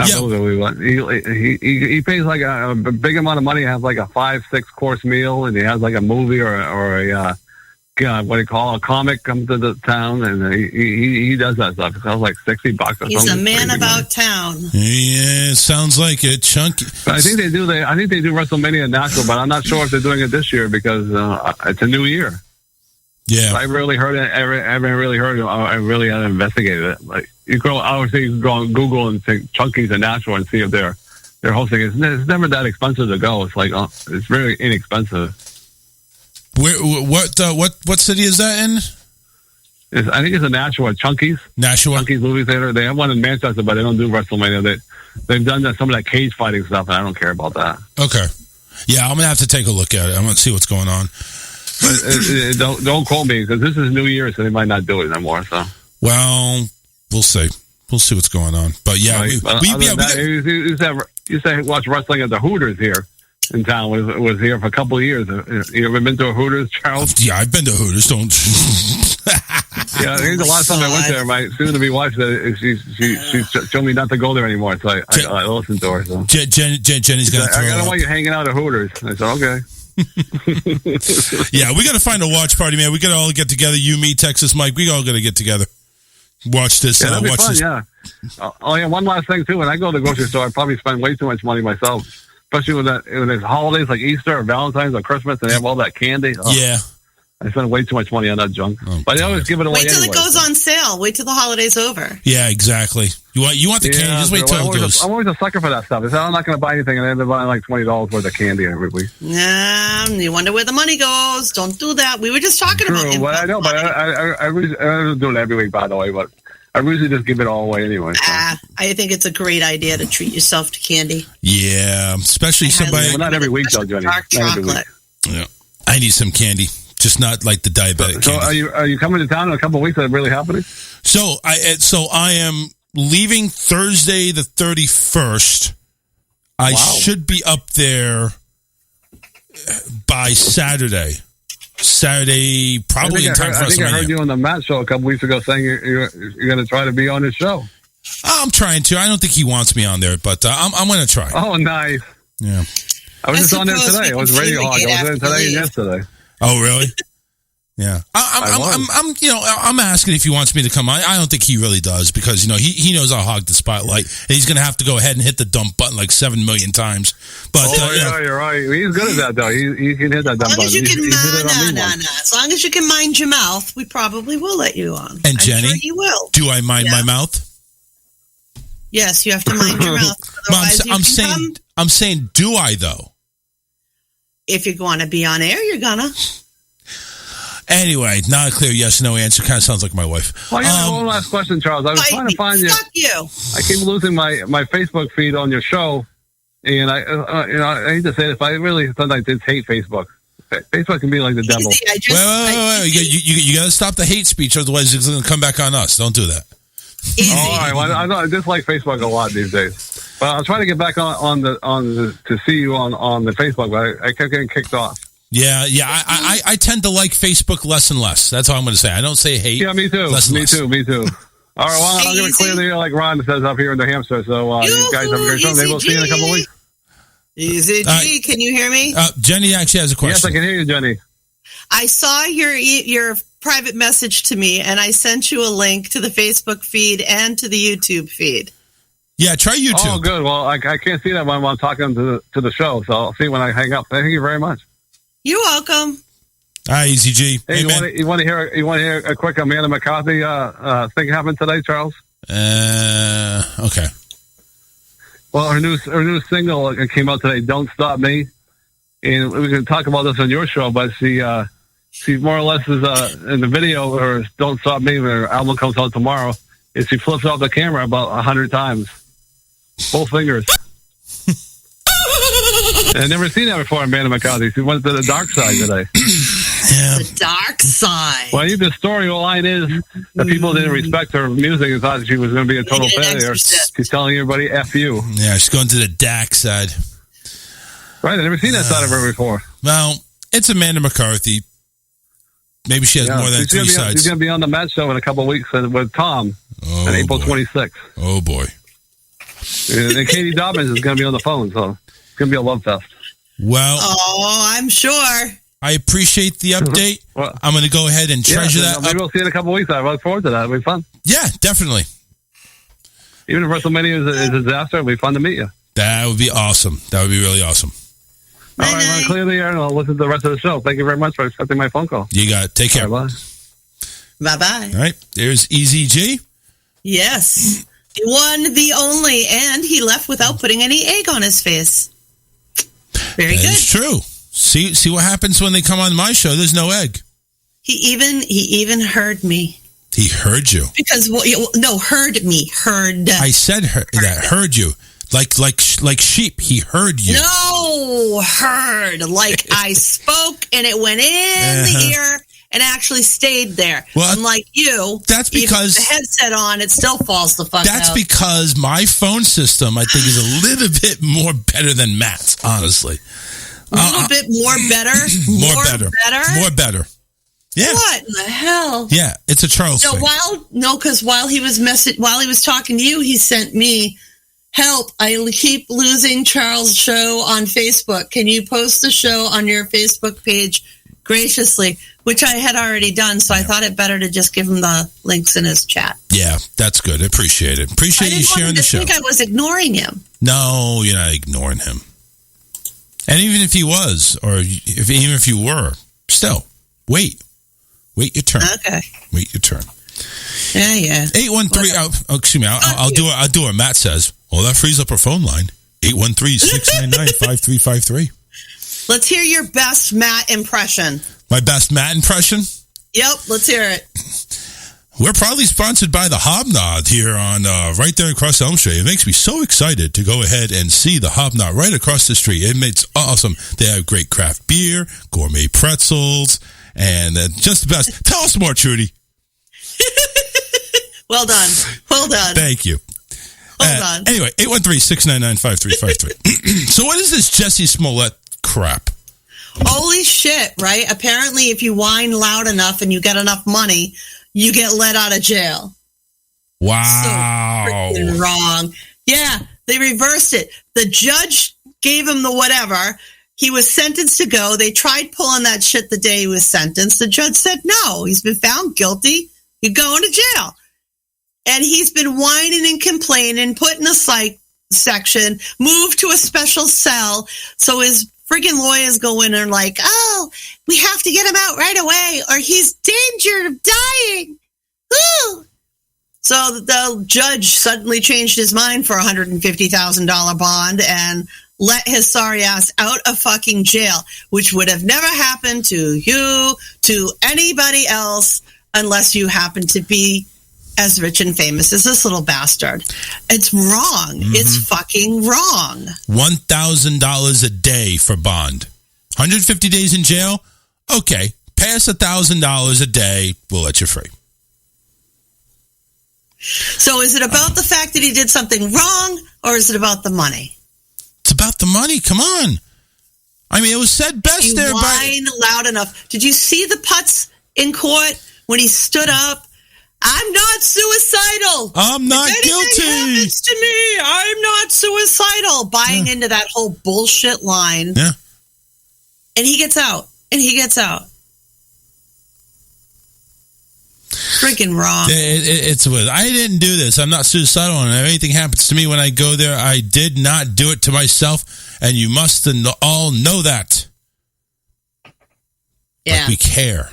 pays like a big amount of money to have like a 5-6 course meal, and he has like a movie or a what do you call a comic come to the town, and he does that stuff. It sounds like $60 or something. He's a man about town. Yeah, sounds like it, Chunky. But I think they do WrestleMania in Nashville, but I'm not sure if they're doing it this year because it's a new year. Yeah, I really heard it. I haven't really heard it. I really haven't investigated it. Like you go on Google and think Chunky's in Nashville and see if they're hosting it. It's never that expensive to go. It's like it's very inexpensive. What city is that in? I think it's in Nashua. Chunky's movie theater. They have one in Manchester, but they don't do WrestleMania. They've done some of that cage fighting stuff, and I don't care about that. Okay. Yeah, I'm gonna have to take a look at it. I'm gonna see what's going on. Don't quote me because this is New Year, so they might not do it anymore. So. Well, we'll see. We'll see what's going on. But yeah, you used to watch wrestling at the Hooters here in town. Was here for a couple of years. You ever been to a Hooters, Charles? Yeah, I've been to Hooters. Don't. Yeah, I think the last time I went there, my soon-to-be wife said she showed me not to go there anymore. So I listened to her. So. Jenny's gonna. I don't want you hanging out at Hooters. I said okay. Yeah, we got to find a watch party, man. We got to all get together. You, me, Texas Mike. We all got to get together. Watch this. Yeah, that'd be fun, yeah. One last thing too. When I go to the grocery store, I probably spend way too much money myself, especially when there's holidays like Easter or Valentine's or Christmas, and they have all that candy. Oh, yeah. I spend way too much money on that junk. But I always give it away. Wait till anyway, it goes on sale. Wait till the holiday's over. Yeah, exactly. You want the candy? Just wait till it goes. I'm always a sucker for that stuff. I said, I'm not going to buy anything, and I end up buying like $20 worth of candy every week. You wonder where the money goes. Don't do that. We were just talking about it. I know, but I don't do it every week, by the way. But I usually just give it all away anyway. So. I think it's a great idea to treat yourself to candy. Yeah, especially somebody. Well, not every week, though, Johnny. Dark chocolate. Yeah, I need some candy. Just not like the diabetic. So are you coming to town in a couple of weeks? Is that really happening? So I am leaving Thursday the 31st. I should be up there by Saturday. Probably in time for WrestleMania. I think I heard you on the Matt show a couple weeks ago saying you're going to try to be on his show. I'm trying to. I don't think he wants me on there, but I'm going to try. Oh, nice. Yeah. I was just on there today. It was Radio Hog. I was there today and yesterday. Oh, really? Yeah. I'm asking if he wants me to come on. I don't think he really does because, he knows I'll hog the spotlight. And he's going to have to go ahead and hit the dump button like 7 million times. But, you're right. He's good at that, though. He can hit that dump button. As long as you can mind your mouth, we probably will let you on. And Jenny, sure you will. Do I mind my mouth? Yes, you have to mind your mouth. I'm saying, do I, though? If you're going to be on air, you're gonna. Anyway, not a clear yes or no answer. Kind of sounds like my wife. Well, one last question, Charles. I was trying to find you. I keep losing my Facebook feed on your show, and I hate to say it, but I really sometimes just hate Facebook. Facebook can be like the devil. Wait. You got to stop the hate speech, otherwise it's going to come back on us. Don't do that. All right. Well, I dislike Facebook a lot these days. But I was trying to get back to see you on the Facebook, but I kept getting kicked off. Yeah. I tend to like Facebook less and less. That's all I'm going to say. I don't say hate. Yeah, me too. Me too. All right, well, I'm going to clear the air like Ron says up here in New Hampshire. So you guys have a great show. Maybe we'll see you in a couple of weeks. Easy G, can you hear me? Jenny actually has a question. Yes, I can hear you, Jenny. I saw your private message to me, and I sent you a link to the Facebook feed and to the YouTube feed. Yeah, try YouTube. Oh, good. Well, I can't see that when I'm talking to the show, so I'll see when I hang up. Thank you very much. You're welcome. All right, Easy G. Hey, you want to hear a quick Amanda McCarthy thing happened today, Charles? Okay. Well, her new single came out today, "Don't Stop Me," and we can talk about this on your show. But she more or less is in the video, or "Don't Stop Me," when her album comes out tomorrow, is she flips off the camera about 100 times, both fingers. I've never seen that before in Amanda McCarthy. She went to the dark side today. Yeah. The dark side. Well, the storyline is that people didn't respect her music and thought she was going to be a total failure. She's telling everybody, F you. Yeah, she's going to the dark side. Right, I've never seen that side of her before. Well, it's Amanda McCarthy. Maybe she has more than three sides. She's going to be on the Matt Show in a couple of weeks with Tom on April 26th. Oh, boy. And Katie Dobbins is going to be on the phone, so it's going to be a love fest. Well, I'm sure. I appreciate the update. Well, I'm going to go ahead and treasure that. Maybe we'll see you in a couple of weeks. I look forward to that. It'll be fun. Yeah, definitely. Even if WrestleMania is a disaster, it'll be fun to meet you. That would be awesome. That would be really awesome. All right, I'm going to clear the air and I'll listen to the rest of the show. Thank you very much for accepting my phone call. You got it. Take care. Bye. Bye-bye. All right. There's Easy G. Yes. The one, the only, and he left without putting any egg on his face. Very good. It's true. See what happens when they come on my show. There's no egg. He even heard me. He heard you. Because heard me. Heard. I said heard you. Like sheep. He heard you. No, heard. Like I spoke and it went in the ear and actually stayed there. Well, unlike you, that's because even with the headset on, it still falls the fuck out. That's because my phone system, I think, is a little bit more better than Matt's, honestly. A little bit more better? More better. Yeah. What in the hell? Yeah, it's a Charles thing. Because while he was talking to you, he sent me, help, I keep losing Charles' show on Facebook. Can you post the show on your Facebook page graciously? Which I had already done, so I thought it better to just give him the links in his chat. Yeah, that's good. I appreciate it. Appreciate you sharing the show. I think I was ignoring him. No, you're not ignoring him. And even if he was, or even if you were, still, wait your turn. Okay. Wait your turn. Yeah. 813. Excuse me. I'll do what Matt says. Well, that frees up our phone line. 813-699-5353. Let's hear your best Matt impression. My best Matt impression? Yep. Let's hear it. We're proudly sponsored by the Hobnod here on right there across Elm Street. It makes me so excited to go ahead and see the Hobnod right across the street. It's awesome. They have great craft beer, gourmet pretzels, and just the best. Tell us more, Trudy. Well done. Thank you. Hold on. Anyway, 813-699-5353. So what is this Jesse Smollett crap? Holy shit, right? Apparently, if you whine loud enough and you get enough money, you get let out of jail. Wow. So freaking wrong. Yeah, they reversed it. The judge gave him the whatever. He was sentenced to go. They tried pulling that shit the day he was sentenced. The judge said, no, he's been found guilty. You're going to jail. And he's been whining and complaining, put in a psych section, moved to a special cell. So his friggin' lawyers go in and like, oh, we have to get him out right away or he's danger of dying. Ooh. So the judge suddenly changed his mind for $150,000 bond and let his sorry ass out of fucking jail, which would have never happened to you, to anybody else, unless you happen to be as rich and famous as this little bastard. It's wrong. Mm-hmm. It's fucking wrong. $1,000 a day for bond. 150 days in jail? Okay. Pass $1,000 a day, we'll let you free. So is it about the fact that he did something wrong, or is it about the money? It's about the money. Come on. I mean, it was said best there by... Whine loud enough. Did you see the putts in court when he stood up? I'm not suicidal. I'm not if anything guilty. Happens to me, I'm not suicidal. Buying into that whole bullshit line. Yeah. And he gets out. Freaking wrong. It's with, I didn't do this. I'm not suicidal, and if anything happens to me when I go there, I did not do it to myself, and you must all know that. Yeah. Like we care.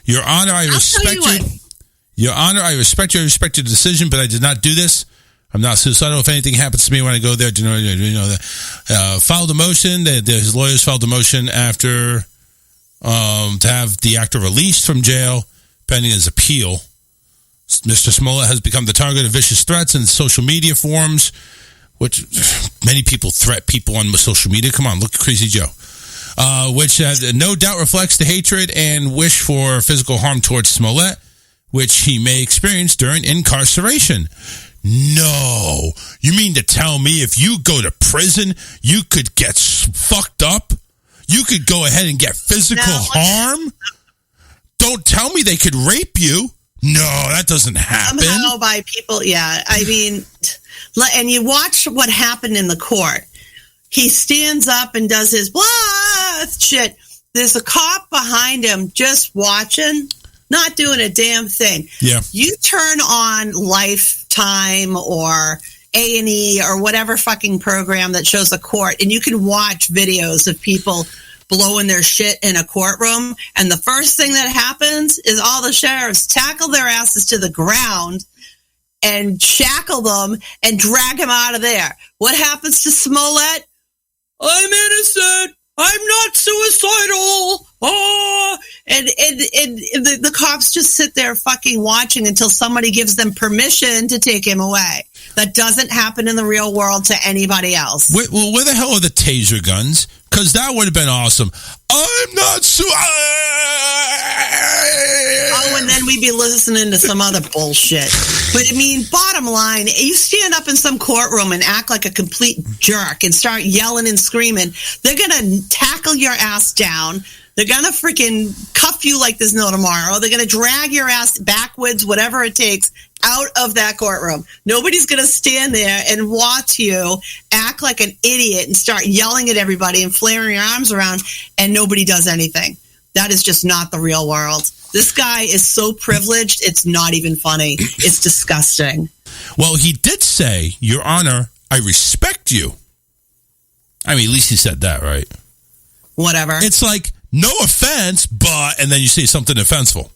Your Honor, I respect you. Your Honor, I respect your decision, but I did not do this. I'm not suicidal. If anything happens to me when I go there, filed a motion. His lawyers filed a motion after to have the actor released from jail pending his appeal. Mr. Smollett has become the target of vicious threats in social media forums, which many people threat people on social media. Come on, look at Crazy Joe. Which no doubt reflects the hatred and wish for physical harm towards Smollett, which he may experience during incarceration. No. You mean to tell me if you go to prison, you could get fucked up? You could go ahead and get physical harm? Don't tell me they could rape you. No, that doesn't happen. Somehow by people, yeah. I mean, and you watch what happened in the court. He stands up and does his blah shit. There's a cop behind him just watching, not doing a damn thing. Yeah. You turn on Lifetime or A&E or whatever fucking program that shows a court, and you can watch videos of people blowing their shit in a courtroom, and the first thing that happens is all the sheriffs tackle their asses to the ground and shackle them and drag him out of there. What happens to Smollett? I'm innocent. I'm not suicidal. Oh, and the cops just sit there fucking watching until somebody gives them permission to take him away. That doesn't happen in the real world to anybody else. Well, where the hell are the taser guns? Because that would have been awesome. I'm not Oh, and then we'd be listening to some other bullshit. But, I mean, bottom line, you stand up in some courtroom and act like a complete jerk and start yelling and screaming, they're going to tackle your ass down. They're going to freaking cuff you like there's no tomorrow. They're going to drag your ass backwards, whatever it takes, out of that courtroom. Nobody's going to stand there and watch you act like an idiot and start yelling at everybody and flaring your arms around, and nobody does anything. That is just not the real world. This guy is so privileged, it's not even funny. It's disgusting. Well, he did say, Your Honor, I respect you. I mean, at least he said that, right? Whatever. It's like, no offense, but, and then you say something offenseful.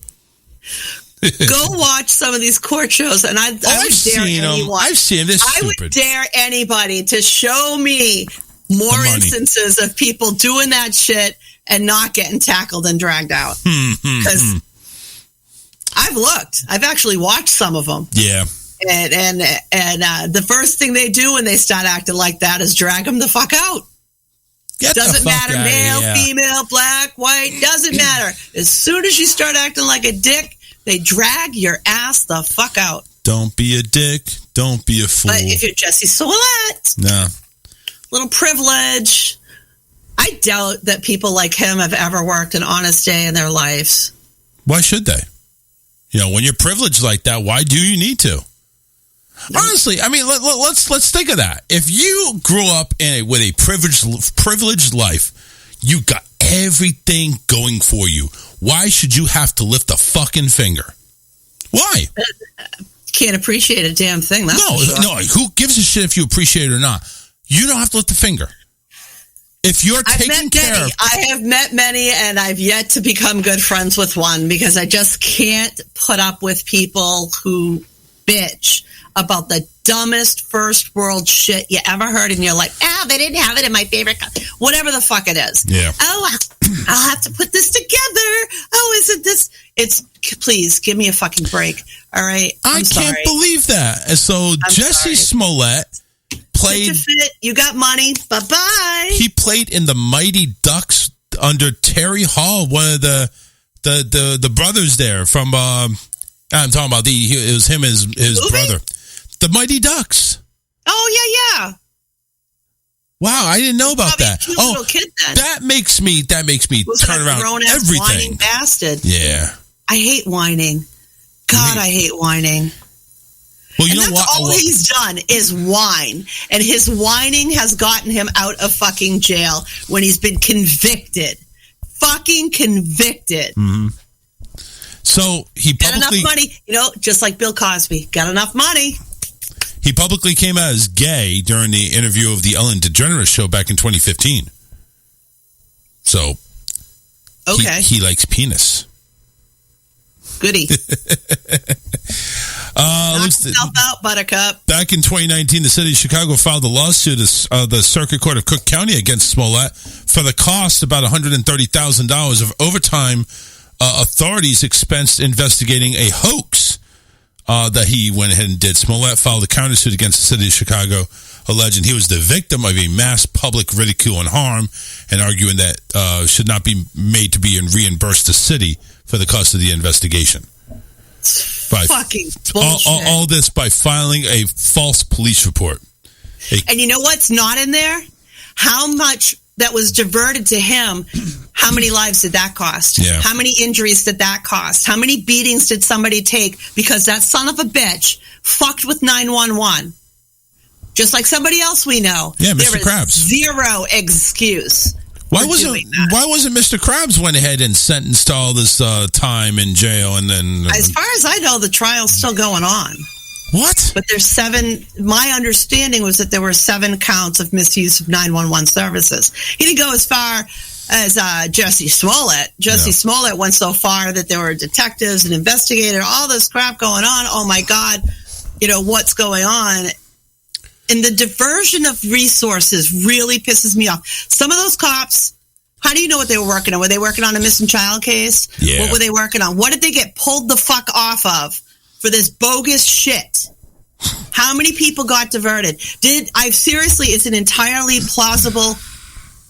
Go watch some of these court shows, and I would dare anyone. I've seen this. I would dare anybody to show me more instances of people doing that shit and not getting tackled and dragged out. Because I've looked. I've actually watched some of them. Yeah. And the first thing they do when they start acting like that is drag them the fuck out. Doesn't matter, male, female, black, white, doesn't matter. As soon as you start acting like a dick, they drag your ass the fuck out. Don't be a dick. Don't be a fool. But if you're Jesse Smollett, little privilege. I doubt that people like him have ever worked an honest day in their lives. Why should they? You know, when you're privileged like that, why do you need to? Honestly, I mean, let's think of that. If you grew up with a privileged life, you got everything going for you. Why should you have to lift a fucking finger? Why? Can't appreciate a damn thing. That's for sure. No. Who gives a shit if you appreciate it or not? You don't have to lift a finger. If you're taking care of... I have met many, and I've yet to become good friends with one because I just can't put up with people who bitch about the dumbest first world shit you ever heard in your life. They didn't have it in my favorite country. Whatever the fuck it is. Yeah. Oh, I'll have to put this together. Oh, isn't this... Please, give me a fucking break. All right? I can't believe that. And so Jesse Smollett played... You got money. Bye-bye. He played in the Mighty Ducks under Terry Hall, one of the brothers there from... I'm talking about it was him and his brother. The Mighty Ducks. Oh, yeah. Wow, I didn't know about that. Little kid then. That makes me turn around everything. Whining bastard. Yeah. I hate whining. God, I hate whining. Well, you and know that's what? all he's done is whine. And his whining has gotten him out of fucking jail when he's been convicted. Fucking convicted. Mm-hmm. So he got publicly... enough money. You know, just like Bill Cosby. Got enough money. He publicly came out as gay during the interview of the Ellen DeGeneres show back in 2015. So... Okay. He likes penis. Goody. Knock yourself out, Buttercup. Back in 2019, the city of Chicago filed a lawsuit of the Circuit Court of Cook County against Smollett for the cost about $130,000 of overtime authorities expensed investigating a hoax that he went ahead and did. Smollett filed a countersuit against the city of Chicago, alleging he was the victim of a mass public ridicule and harm, and arguing that should not be made to be reimbursed the city for the cost of the investigation. Fucking bullshit. All this by filing a false police report. And you know what's not in there? How much that was diverted to him, how many lives did that cost? Yeah. How many injuries did that cost? How many beatings did somebody take because that son of a bitch fucked with 911? Just like somebody else we know. Yeah, Mr. There is Krabs. Zero excuse. Why wasn't Mr. Krabs went ahead and sentenced to all this time in jail and then... As far as I know, the trial's still going on. What? But there's 7... My understanding was that there were 7 counts of misuse of 911 services. He didn't go as far as Jesse Smollett. Jesse Smollett went so far that there were detectives and investigators, all this crap going on. Oh, my God. You know, what's going on? And the diversion of resources really pisses me off. Some of those cops, how do you know what they were working on? Were they working on a missing child case? Yeah. What were they working on? What did they get pulled the fuck off of for this bogus shit? How many people got diverted? It's an entirely plausible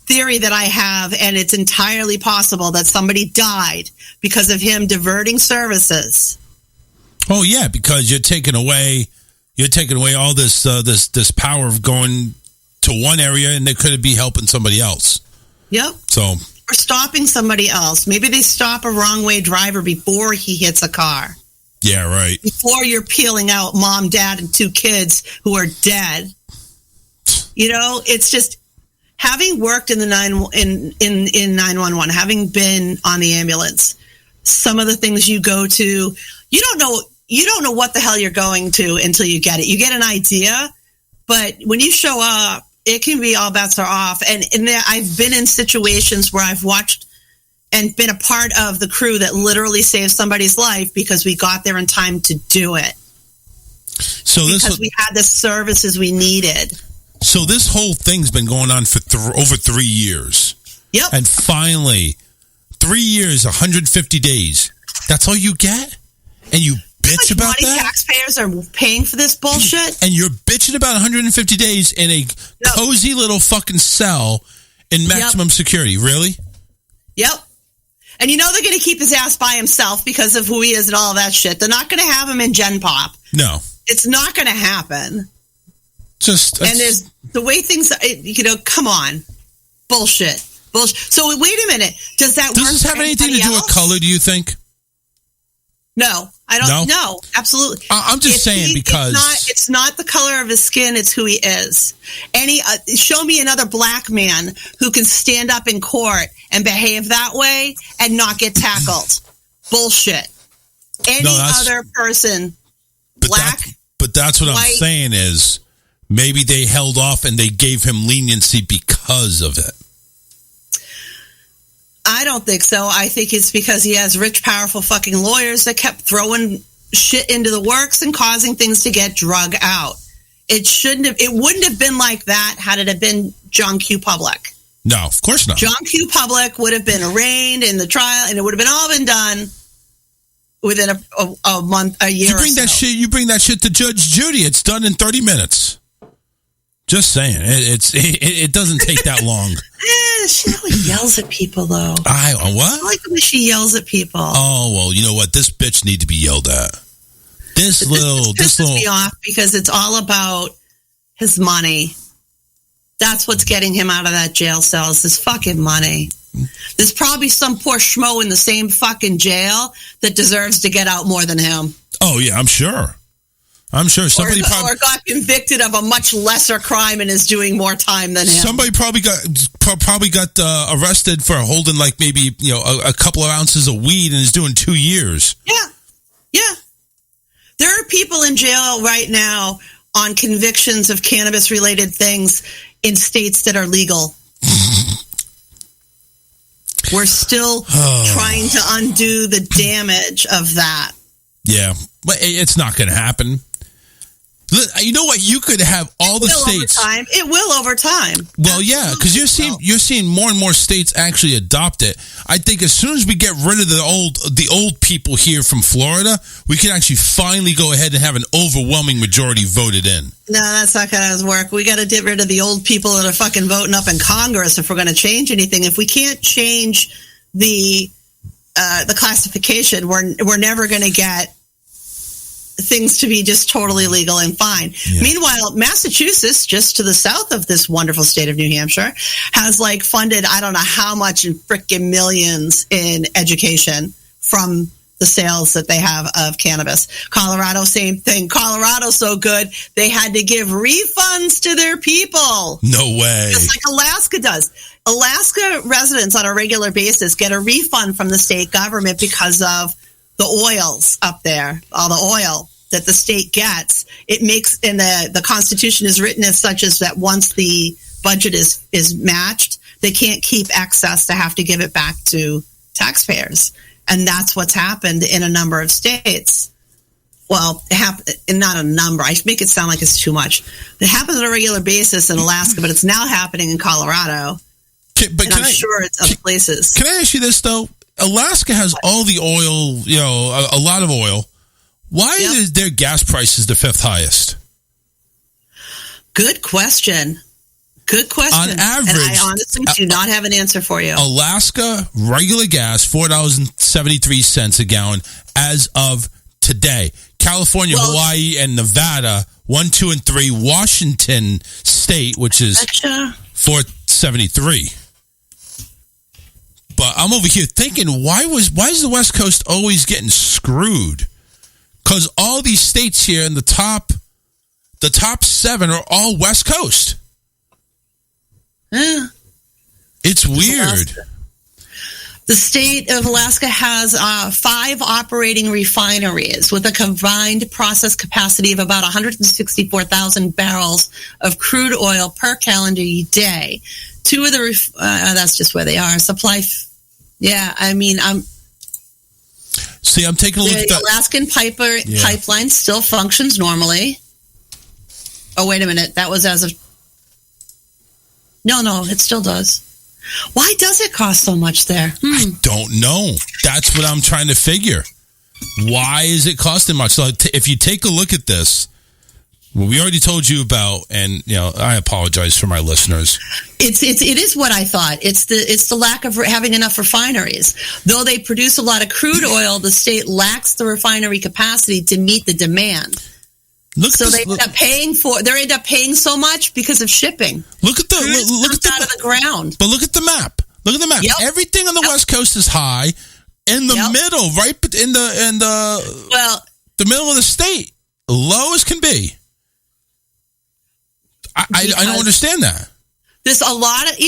theory that I have, and it's entirely possible that somebody died because of him diverting services. Oh, yeah, because you're taking away all this power of going to one area, and they could be helping somebody else. Yep. So, or stopping somebody else. Maybe they stop a wrong way driver before he hits a car. Yeah, right. Before you're peeling out mom, dad, and 2 kids who are dead. You know, it's just having worked in the 911, having been on the ambulance. Some of the things you go to, you don't know what the hell you're going to until you get it. You get an idea, but when you show up, it can be all bets are off. And I've been in situations where I've watched and been a part of the crew that literally saved somebody's life because we got there in time to do it. Because we had the services we needed. So this whole thing's been going on for over 3 years. Yep. And finally, 3 years, 150 days. That's all you get? And you bitch about that? Taxpayers are paying for this bullshit. And you're bitching about 150 days in a cozy little fucking cell in maximum security. Really? Yep. And you know they're going to keep his ass by himself because of who he is and all that shit. They're not going to have him in Gen Pop. No. It's not going to happen. And there's the way things, come on. Bullshit. So wait a minute. Does that work? Does this have anything to do with color, do you think? No, I don't know. Absolutely. I'm just saying because it's not the color of his skin, it's who he is. Show me another black man who can stand up in court and behave that way and not get tackled. Bullshit. Other person, black. But that's what I'm saying is maybe they held off and they gave him leniency because of it. I don't think so. I think it's because he has rich, powerful fucking lawyers that kept throwing shit into the works and causing things to get drug out. It wouldn't have been like that had it have been John Q. Public. No, of course not. John Q. Public would have been arraigned in the trial, and it would have all been done within a month, a year. You bring that shit to Judge Judy. It's done in 30 minutes. Just saying, it doesn't take that long. She always yells at people, though. What? I like the way she yells at people. Oh well, you know what? This bitch need to be yelled at. This pisses me off because it's all about his money. That's what's getting him out of that jail cell is this fucking money. There's probably some poor schmo in the same fucking jail that deserves to get out more than him. Oh, yeah, I'm sure. Somebody or got convicted of a much lesser crime and is doing more time than him. Somebody probably got arrested for holding like maybe a couple of ounces of weed and is doing 2 years. Yeah. There are people in jail right now on convictions of cannabis-related things in states that are legal. We're still trying to undo the damage of that. Yeah, but it's not going to happen. You know what? You could have all the states. It will over time. Well, yeah, because you're seeing more and more states actually adopt it. I think as soon as we get rid of the old people here from Florida, we can actually finally go ahead and have an overwhelming majority voted in. No, that's not going to work. We got to get rid of the old people that are fucking voting up in Congress if we're going to change anything. If we can't change the classification, we're never going to get things to be just totally legal and fine. Yeah. Meanwhile, Massachusetts, just to the south of this wonderful state of New Hampshire, has funded I don't know how much in frickin' millions in education from the sales that they have of cannabis. Colorado, same thing. Colorado's so good, they had to give refunds to their people. No way. Just like Alaska does. Alaska residents on a regular basis get a refund from the state government because of the oils up there, all the oil that the state gets. It makes, and the Constitution is written as such as that once the budget is matched, they can't keep excess to have to give it back to taxpayers. And that's what's happened in a number of states. Well, not a number. I make it sound like it's too much. It happens on a regular basis in Alaska, but it's now happening in Colorado. I'm sure it's other places. Can I ask you this, though? Alaska has all the oil, a lot of oil. Why is their gas prices the 5th highest? Good question. On average, and I honestly do not have an answer for you. Alaska, regular gas, $4.73 a gallon as of today. California, Hawaii, and Nevada, 1, 2, and 3. Washington State, which is $4.73. But I'm over here thinking, why is the West Coast always getting screwed? Because all these states here in the top 7 are all West Coast. Yeah. It's weird. The state of Alaska has 5 operating refineries with a combined process capacity of about 164,000 barrels of crude oil per calendar day. 2 of the that's just where they are. I'm taking a look at that. The Alaskan pipeline still functions normally. Oh, wait a minute. That was as of... No, it still does. Why does it cost so much there? I don't know. That's what I'm trying to figure. Why is it costing much? So if you take a look at this, what we already told you about, and I apologize for my listeners. It is what I thought. It's the lack of having enough refineries. Though they produce a lot of crude oil, the state lacks the refinery capacity to meet the demand. They end up paying so much because of shipping. Look at out of the ground. But look at the map. Yep. Everything on the West Coast is high. In the middle, right in the middle of the state, low as can be. I don't understand that. There's a lot of,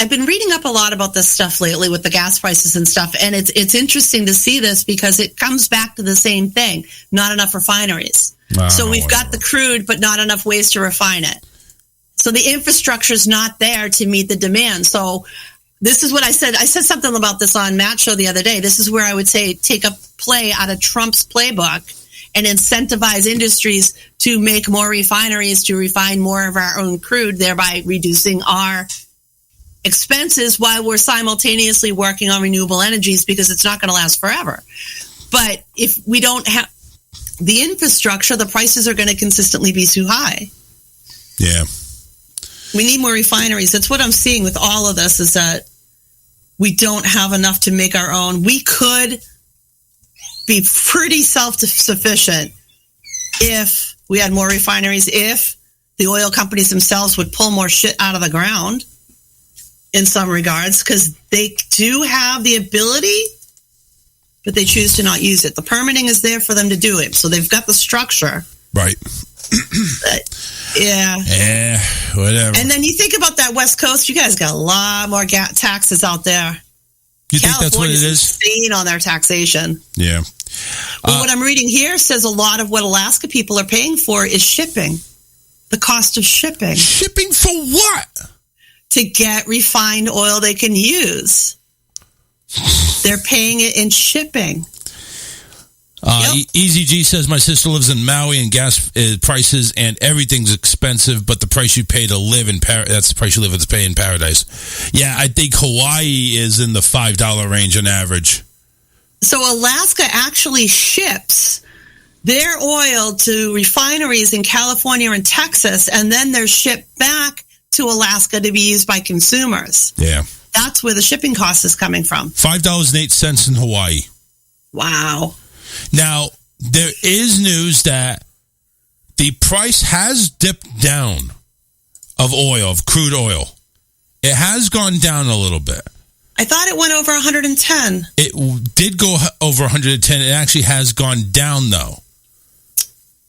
I've been reading up a lot about this stuff lately with the gas prices and stuff, and it's interesting to see this because it comes back to the same thing. Not enough refineries. So we've got the crude, but not enough ways to refine it. So the infrastructure is not there to meet the demand. So this is what I said. I said something about this on Matt's show the other day. This is where I would say take a play out of Trump's playbook and incentivize industries to make more refineries, to refine more of our own crude, thereby reducing our expenses while we're simultaneously working on renewable energies because it's not going to last forever. But if we don't have the infrastructure, the prices are going to consistently be too high. Yeah. We need more refineries. That's what I'm seeing with all of this is that we don't have enough to make our own. We could be pretty self-sufficient if we had more refineries, if the oil companies themselves would pull more shit out of the ground in some regards, because they do have the ability, but they choose to not use it. The permitting is there for them to do it, so they've got the structure. Right. Yeah. Yeah, whatever. And then you think about that West Coast, you guys got a lot more taxes out there. You think that's what it is? Insane on their taxation. Yeah. But what I'm reading here says a lot of what Alaska people are paying for is shipping. The cost of shipping. Shipping for what? To get refined oil they can use. They're paying it in shipping. Easy G says, my sister lives in Maui and gas prices and everything's expensive, but the price you pay to live in that's the price you live to pay in paradise. Yeah, I think Hawaii is in the $5 range on average. So Alaska actually ships their oil to refineries in California and Texas, and then they're shipped back to Alaska to be used by consumers. Yeah. That's where the shipping cost is coming from. $5.08 in Hawaii. Wow. Now, there is news that the price has dipped down of oil, of crude oil. It has gone down a little bit. I thought it went over 110. It did go over 110. It actually has gone down, though.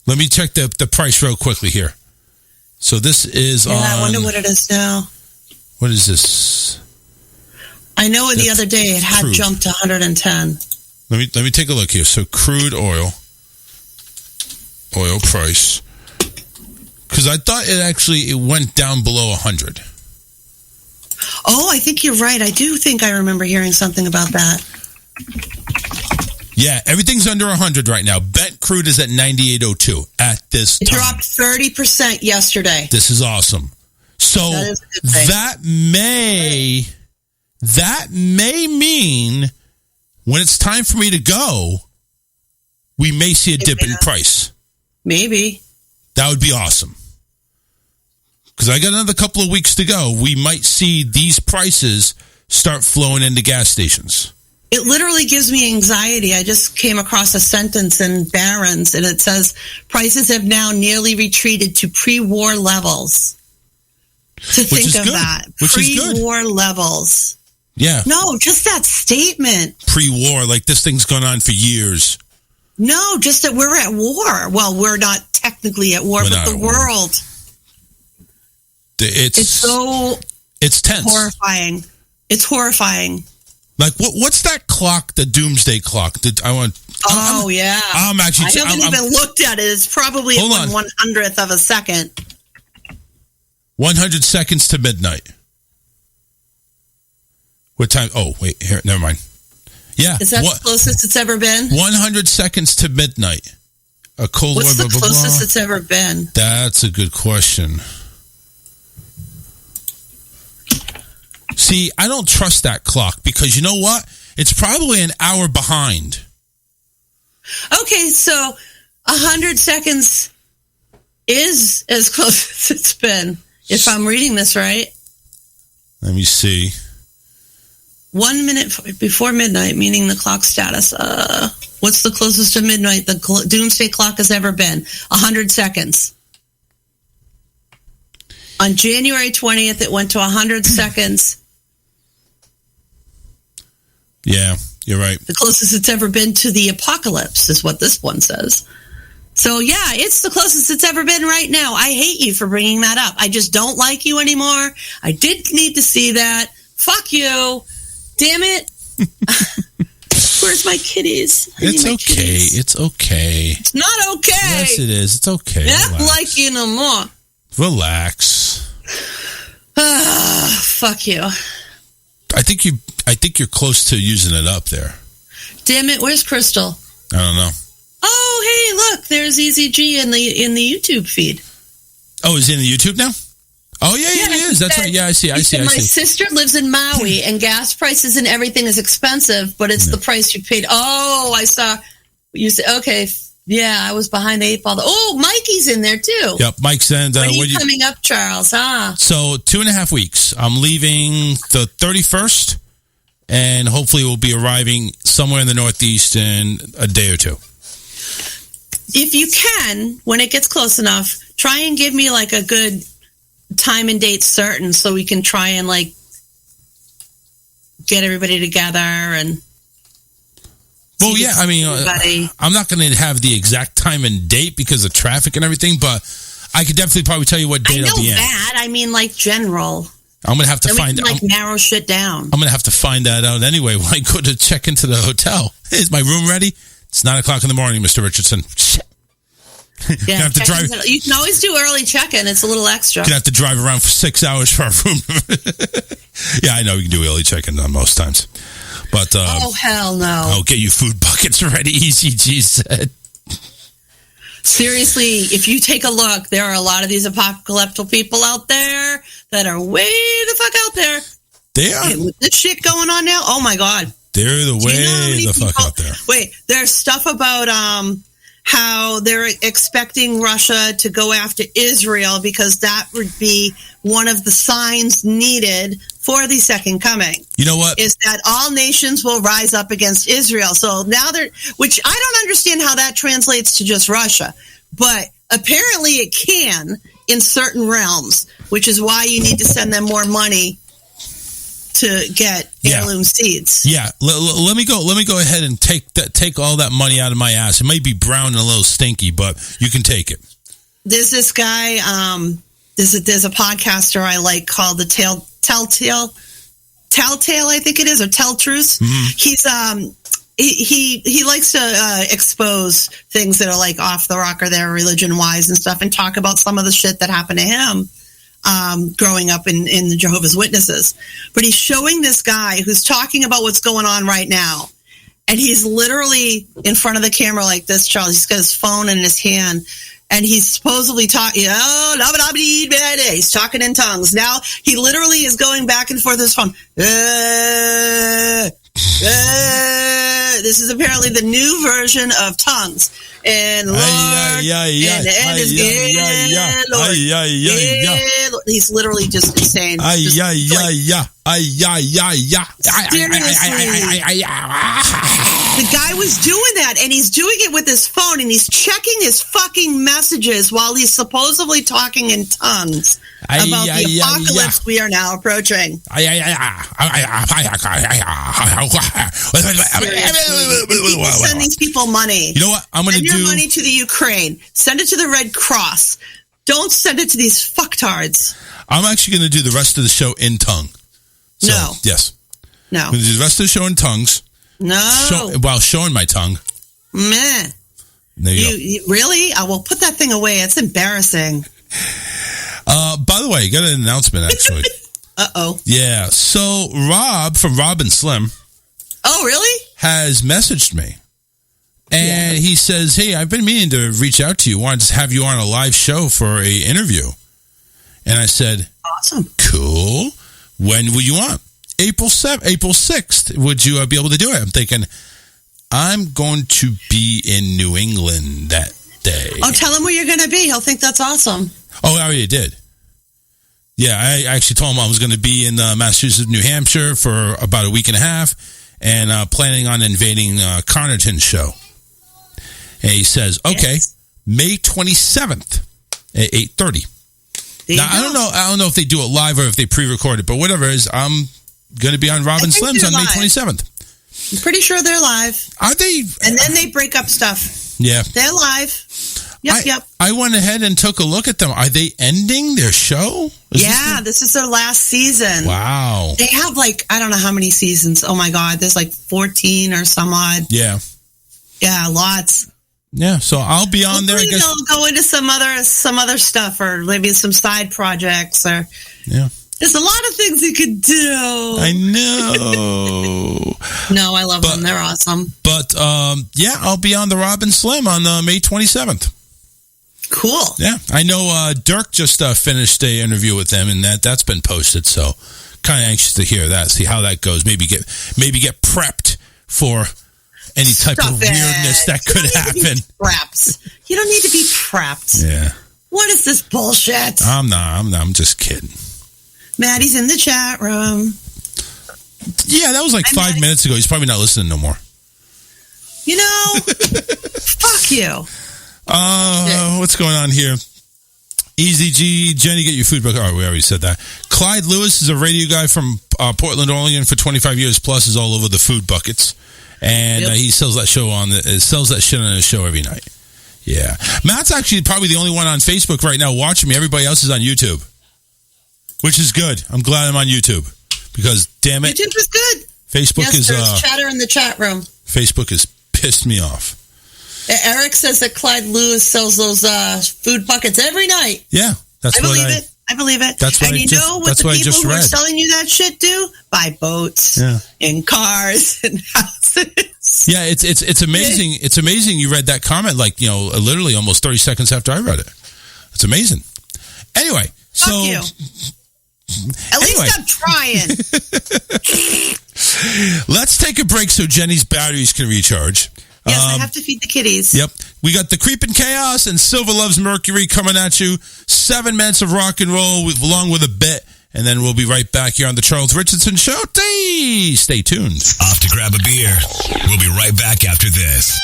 Let me check the price real quickly here. So this is I wonder what it is now. What is this? I know the other day it had jumped to 110. Let me take a look here. So crude oil price, because I thought it went down below 100. Oh, I think you're right. I do think I remember hearing something about that. Yeah, everything's under 100 right now. Brent crude is at 98.02 at this time. It dropped 30% yesterday. This is awesome. So that may mean when it's time for me to go, we may see a dip in price. Maybe. That would be awesome. Because I got another couple of weeks to go. We might see these prices start flowing into gas stations. It literally gives me anxiety. I just came across a sentence in Barron's, and it says, prices have now nearly retreated to pre-war levels. To think of that. Pre-war levels. Yeah. No, just that statement. Pre-war, like this thing's gone on for years. No, just that we're at war. Well, we're not technically at war, but the world. It's tense. Horrifying. It's horrifying. Like what's that clock? The doomsday clock. Yeah. I haven't even looked at it. It's probably 1/100th of a second. 100 seconds to midnight. What time? Oh, wait. Here, never mind. Yeah. Is that the closest it's ever been? 100 seconds to midnight. A cold What's the closest it's ever been? That's a good question. See, I don't trust that clock because you know what? It's probably an hour behind. Okay, so 100 seconds is as close as it's been, if I'm reading this right. Let me see. 1 minute before midnight, meaning the clock status. What's the closest to midnight the doomsday clock has ever been? 100 seconds. On January 20th, it went to 100 seconds. Yeah, you're right. The closest it's ever been to the apocalypse is what this one says. So, yeah, it's the closest it's ever been right now. I hate you for bringing that up. I just don't like you anymore. I did need to see that. Fuck you. Damn it. Where's my kitties? It's okay. Kitties. It's okay. It's not okay. Yes, it is. It's okay. I don't like you no more. Relax. Fuck you. I think you're close to using it up there. Damn it, where's Crystal? I don't know. Oh, hey, look, there's EZG in the YouTube feed. Oh, is he in the YouTube now? Oh, yeah, he is. That's right. Yeah, I see. My sister lives in Maui, and gas prices and everything is expensive, but it's the price you paid. Oh, I saw you said, okay, yeah, I was behind the 8 ball. Oh, Mikey's in there, too. Yep, Mike's in. When are you coming up, Charles? So, 2.5 weeks. I'm leaving the 31st, and hopefully we'll be arriving somewhere in the Northeast in a day or two. If you can, when it gets close enough, try and give me like a good time and date certain so we can try and like get everybody together and Well, yeah, I mean, I'm not going to have the exact time and date because of traffic and everything, but I could definitely probably tell you what date I'll be in. I mean, like general. I'm going to have to find out. Narrow shit down. I'm going to have to find that out anyway when I go to check into the hotel. Is my room ready? It's 9 o'clock in the morning, Mr. Richardson. Shit. Yeah, have to drive. You can always do early check-in. It's a little extra. You have to drive around for 6 hours for our room. Yeah, I know we can do early check-in most times. But oh, hell no. I'll get you food buckets ready, ECG said. Seriously, if you take a look, there are a lot of these apocalyptic people out there that are way the fuck out there. They are. And with this shit going on now, oh my God. They're the way the fuck out there. Wait, there's stuff about how they're expecting Russia to go after Israel because that would be one of the signs needed for the second coming. You know what? Is that all nations will rise up against Israel. So now which I don't understand how that translates to just Russia, but apparently it can in certain realms, which is why you need to send them more money to get heirloom seeds. Yeah, let me go ahead and take all that money out of my ass. It may be brown and a little stinky, but you can take it. There's this guy. There's a podcaster I like called the Telltale. I think it is, or Tell Truths. Mm-hmm. He's he likes to expose things that are like off the rocker there, religion wise and stuff, and talk about some of the shit that happened to him. Growing up in the Jehovah's Witnesses. But he's showing this guy who's talking about what's going on right now. And he's literally in front of the camera like this, Charles. He's got his phone in his hand. And he's supposedly talking, he's talking in tongues. Now he literally is going back and forth with his phone. This is apparently the new version of tongues. And Lord, and the end is Lord. He's literally just insane. The guy was doing that, and he's doing it with his phone, and he's checking his fucking messages while he's supposedly talking in tongues about the apocalypse we are now approaching. Send these people money. You know what? I'm going to do. Send your money to the Ukraine. Send it to the Red Cross. Don't send it to these fucktards. I'm actually going to do the rest of the show in tongue. So, no. Yes. No. I'm going to do the rest of the show in tongues. No. While showing my tongue. Meh. There you really? I will put that thing away. It's embarrassing. By the way, I got an announcement, actually. Uh-oh. Yeah. So, Rob from Rob and Slim. Oh, really? Has messaged me. And he says, hey, I've been meaning to reach out to you. Wanted to have you on a live show for a interview. And I said, awesome. Cool. When will you on? April 6th. Would you be able to do it? I'm thinking, I'm going to be in New England that day. Oh, tell him where you're going to be. He'll think that's awesome. Oh, I already did. Yeah, I actually told him I was going to be in Massachusetts, New Hampshire for about a week and a half and planning on invading Carnarton's show. And he says, okay, May 27th at 8:30. Now, I don't know if they do it live or if they pre-record it, but whatever it is, I'm going to be on Robin Slim's on May 27th. I'm pretty sure they're live. Are they? And then they break up stuff. Yeah. They're live. Yep. I went ahead and took a look at them. Are they ending their show? This is their last season. Wow. They have I don't know how many seasons. Oh my God. There's 14 or some odd. Yeah. Yeah, lots. Yeah, so I'll be on there. I guess they'll go into some other stuff, or maybe some side projects, or there's a lot of things you could do. I know. No, I love them. They're awesome. But I'll be on the Robin Slim on May 27th. Cool. Yeah, I know. Dirk just finished an interview with them, and that's been posted. So kind of anxious to hear that, see how that goes. Maybe get prepped for any type of weirdness that could happen. You don't need to be prepped. Yeah. What is this bullshit? I'm not. I'm just kidding. Maddie's in the chat room. Yeah, that was 5 minutes ago. He's probably not listening no more. You know, fuck you. What's going on here? Easy G, Jenny, get your food book. Oh, we already said that. Clyde Lewis is a radio guy from Portland, Oregon for 25 years plus, is all over the food buckets. And he sells that shit on his show every night. Yeah. Matt's actually probably the only one on Facebook right now watching me. Everybody else is on YouTube, which is good. I'm glad I'm on YouTube because, damn it. YouTube is good. Facebook is... there's chatter in the chat room. Facebook has pissed me off. Eric says that Clyde Lewis sells those food buckets every night. Yeah. I believe it. That's what and you know what the people who are selling you that shit do? Buy boats and cars and houses. Yeah, it's amazing. It's amazing you read that comment literally almost 30 seconds after I read it. It's amazing. Anyway, Fuck you. At least I'm trying. Let's take a break so Jenny's batteries can recharge. Yes, I have to feed the kitties. Yep. We got the Creepin' Chaos and Silver Loves Mercury coming at you. 7 minutes of rock and roll along with a bit. And then we'll be right back here on the Charles Richardson Show. Stay tuned. Off to grab a beer. We'll be right back after this.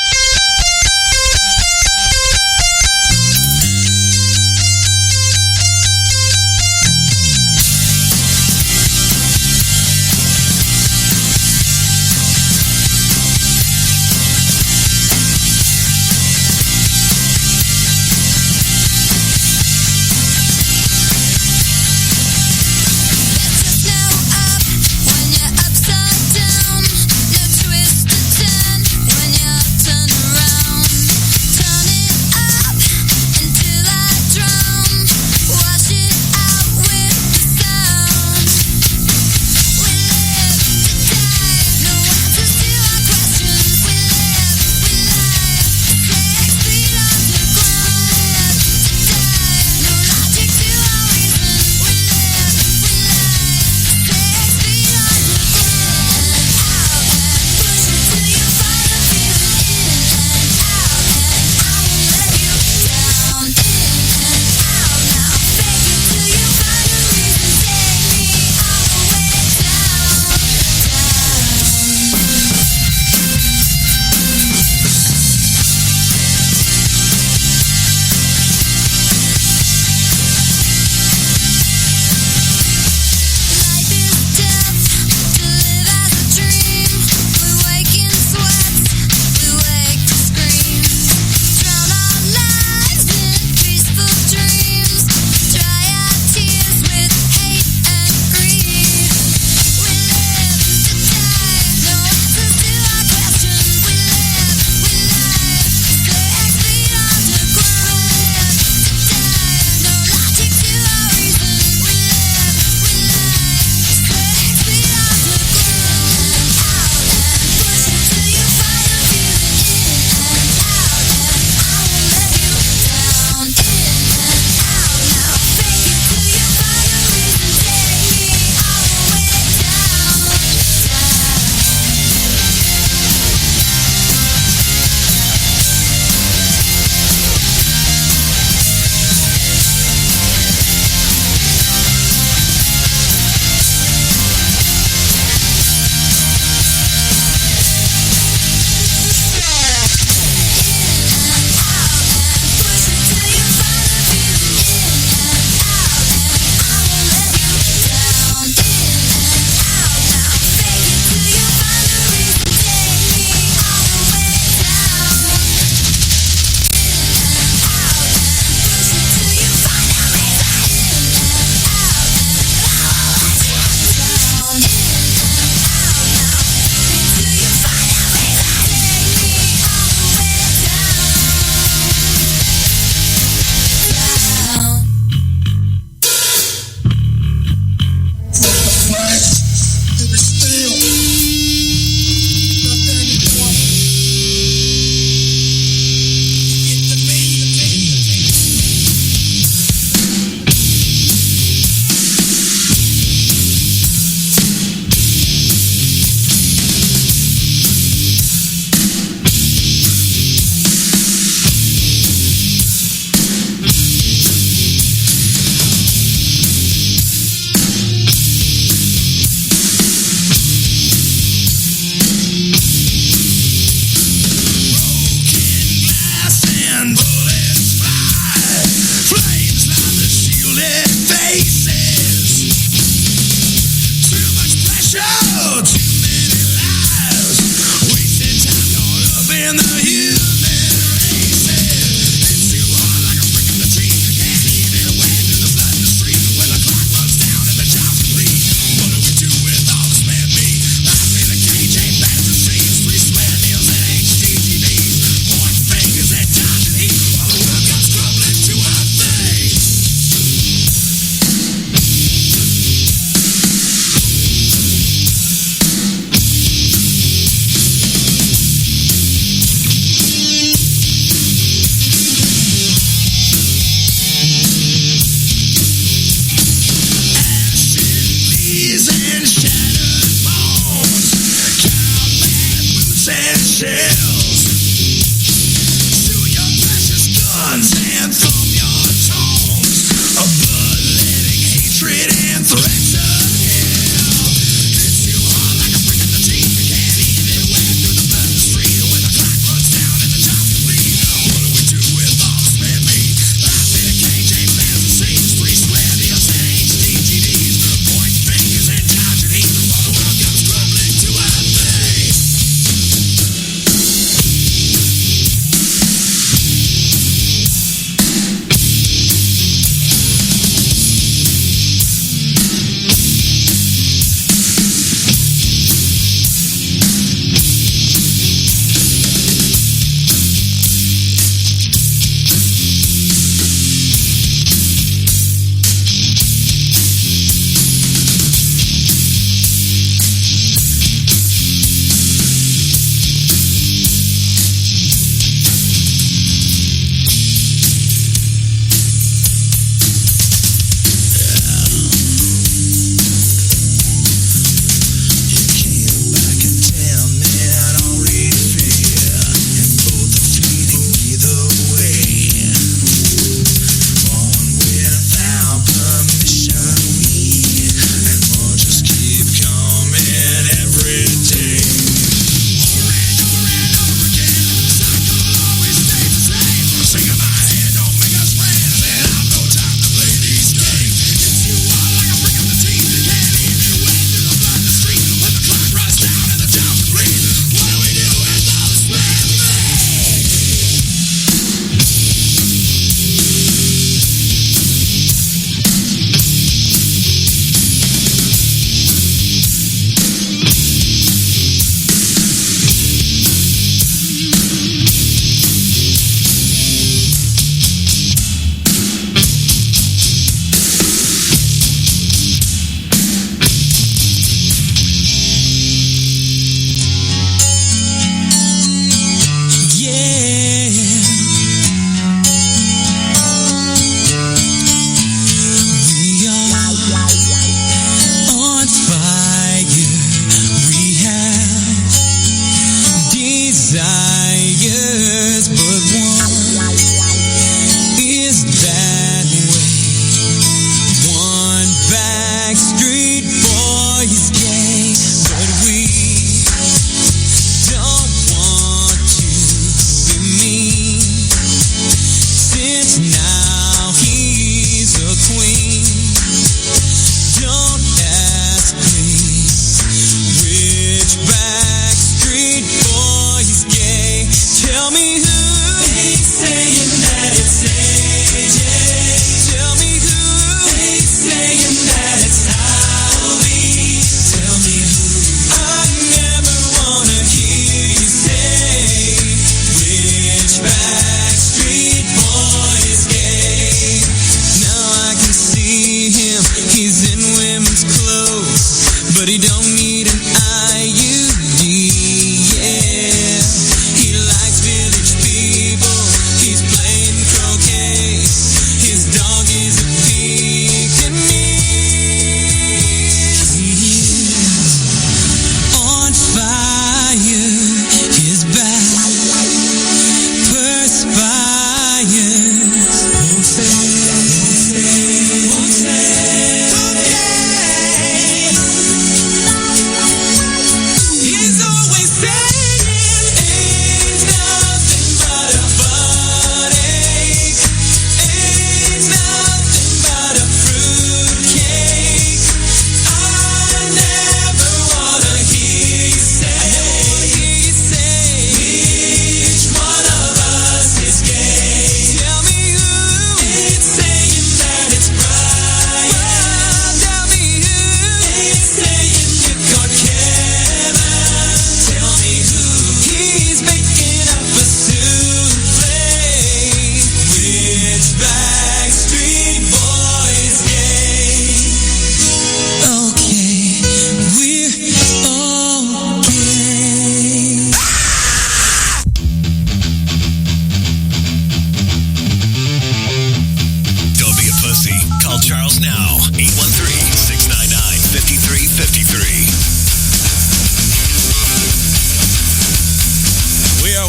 When you're upside down, no twist to turn. When you're turned around.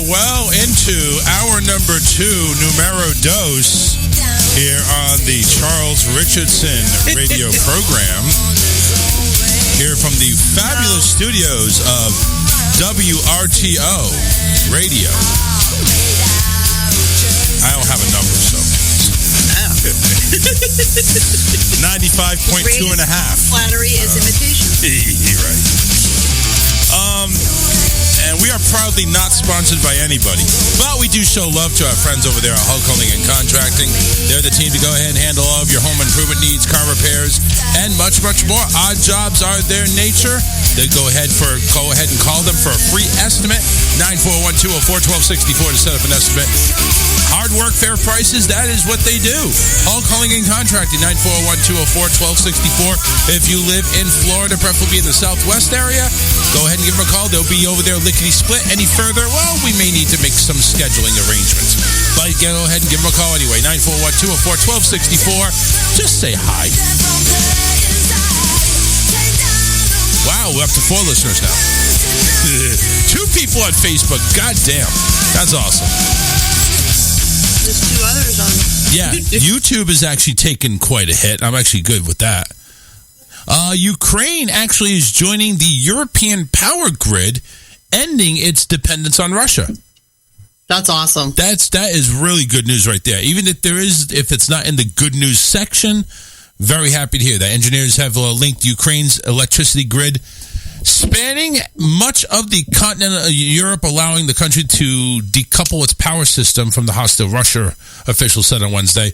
well into hour number 2, numero dos. here on the Charles Richardson radio program. Here from the fabulous studios of WRTO Radio. I don't have a number, so. 95.2 and a half. Flattery is imitation. Right. And we are proudly not sponsored by anybody, but we do show love to our friends over there at Hulk Holding and Contracting. They're the team to go ahead and handle all of your home improvement needs, car repairs, and much, much more. Odd jobs are their nature. They go ahead and call them for a free estimate. 941-204-1264 to set up an estimate. Hard work, fair prices, that is what they do. Hulk Holding and Contracting, 941-204-1264. If you live in Florida, preferably in the Southwest area, go ahead and give them a call. They'll be over there lickety-split. Any further, well, we may need to make some scheduling arrangements. But go ahead and give them a call anyway, 941-204-1264. Just say hi. Wow, we're up to 4 listeners now. 2 people on Facebook. God damn. That's awesome. There's 2 others on. Yeah, YouTube is actually taking quite a hit. I'm actually good with that. Ukraine actually is joining the European power grid, ending its dependence on Russia. That's awesome. That is really good news right there. Even if it's not in the good news section, very happy to hear that. Engineers have linked Ukraine's electricity grid spanning much of the continent of Europe, allowing the country to decouple its power system from the hostile Russia, officials said on Wednesday.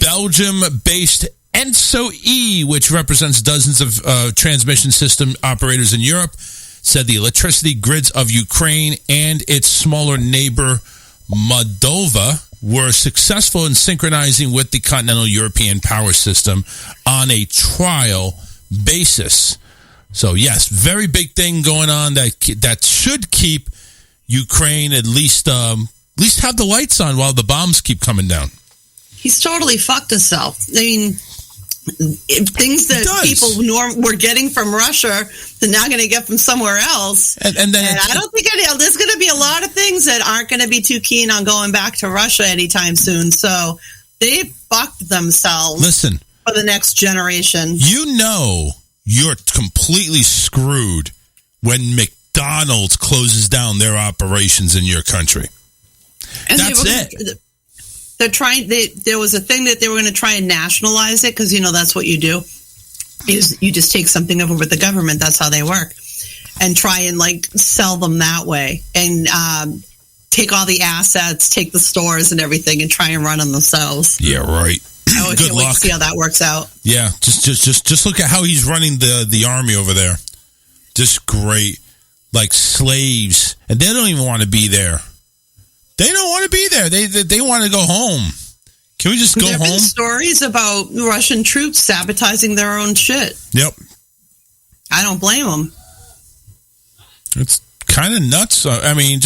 Belgium-based ENSO-E, which represents dozens of transmission system operators in Europe, said the electricity grids of Ukraine and its smaller neighbor Moldova were successful in synchronizing with the continental European power system on a trial basis. So yes, very big thing going on that should keep Ukraine at least have the lights on while the bombs keep coming down. He's totally fucked himself. I mean, things that people were getting from Russia, they're now going to get from somewhere else. And I don't think there's going to be a lot of things that aren't going to be too keen on going back to Russia anytime soon. So they fucked themselves. Listen, for the next generation. You know you're completely screwed when McDonald's closes down their operations in your country. And that's it. They're trying. There was a thing that they were going to try and nationalize it because that's what you do. Is you just take something over with the government. That's how they work, and try and sell them that way, and take all the assets, take the stores and everything, and try and run them themselves. Yeah, right. I can't wait to see how that works out. Yeah, just look at how he's running the army over there. Just great, like slaves, and they don't even want to be there. They don't want to be there. They want to go home. Can we just go home? There have been stories about Russian troops sabotaging their own shit. Yep. I don't blame them. It's kind of nuts. I mean,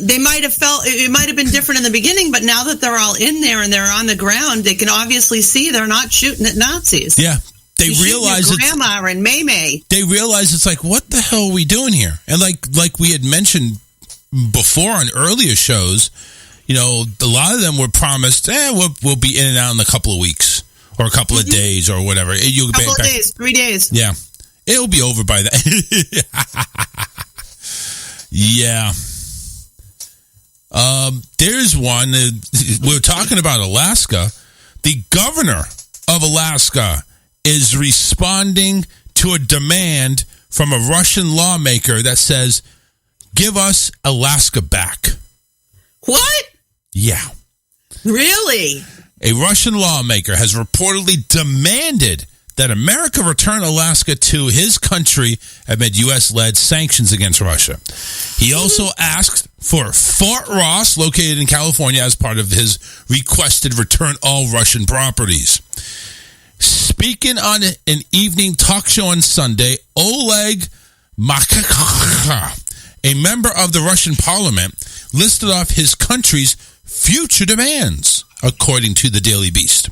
they might have felt it might have been different in the beginning, but now that they're all in there and they're on the ground, they can obviously see they're not shooting at Nazis. Yeah. They realize it's Grandma and May. They realize it's like, what the hell are we doing here? And like we had mentioned before on earlier shows, a lot of them were promised, we'll be in and out in a couple of weeks or a couple of days or whatever. A couple of days, 3 days. Yeah. It'll be over by then. Yeah. There's one. We're talking about Alaska. The governor of Alaska is responding to a demand from a Russian lawmaker that says, give us Alaska back. What? Yeah. Really? A Russian lawmaker has reportedly demanded that America return Alaska to his country amid U.S.-led sanctions against Russia. He also asked for Fort Ross, located in California, as part of his requested return all Russian properties. Speaking on an evening talk show on Sunday, Oleg Makaka, a member of the Russian parliament, listed off his country's future demands, according to the Daily Beast.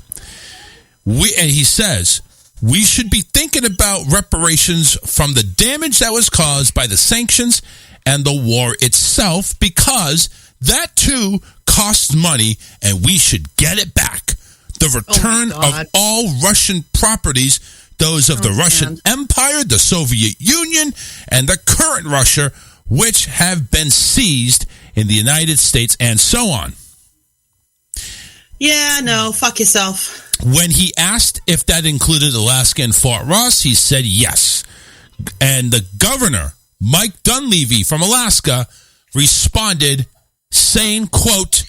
And he says, we should be thinking about reparations from the damage that was caused by the sanctions and the war itself, because that too costs money and we should get it back. the return of all Russian properties, those of the Russian Empire, the Soviet Union, and the current Russia, which have been seized in the United States, and so on. Yeah, no, fuck yourself. When he asked if that included Alaska and Fort Ross, he said yes. And the governor, Mike Dunleavy from Alaska, responded saying, quote,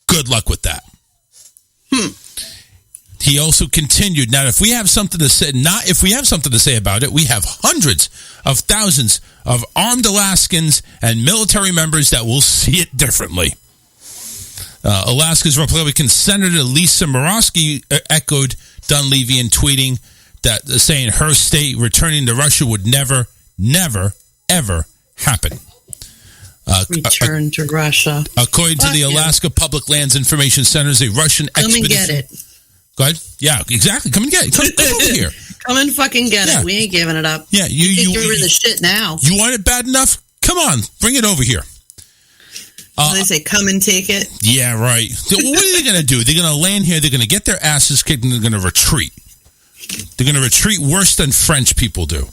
"Good luck with that." He also continued, now if we have something to say about it, we have hundreds of thousands of armed Alaskans and military members that will see it differently. Alaska's Republican Senator Lisa Murkowski echoed Dunleavy in tweeting that, saying her state returning to Russia would never, ever happen. Return to Russia. According to the Alaska Public Lands Information Center, a Russian expedition. Come and get it. Go ahead. Yeah, exactly. Come and get it. Come over here. Come and fucking get it. We ain't giving it up. Yeah, you're in the shit now. You want it bad enough? Come on, bring it over here. They say, come and take it. Yeah, right. What are they going to do? They're going to land here. They're going to get their asses kicked, and they're going to retreat. They're going to retreat worse than French people do,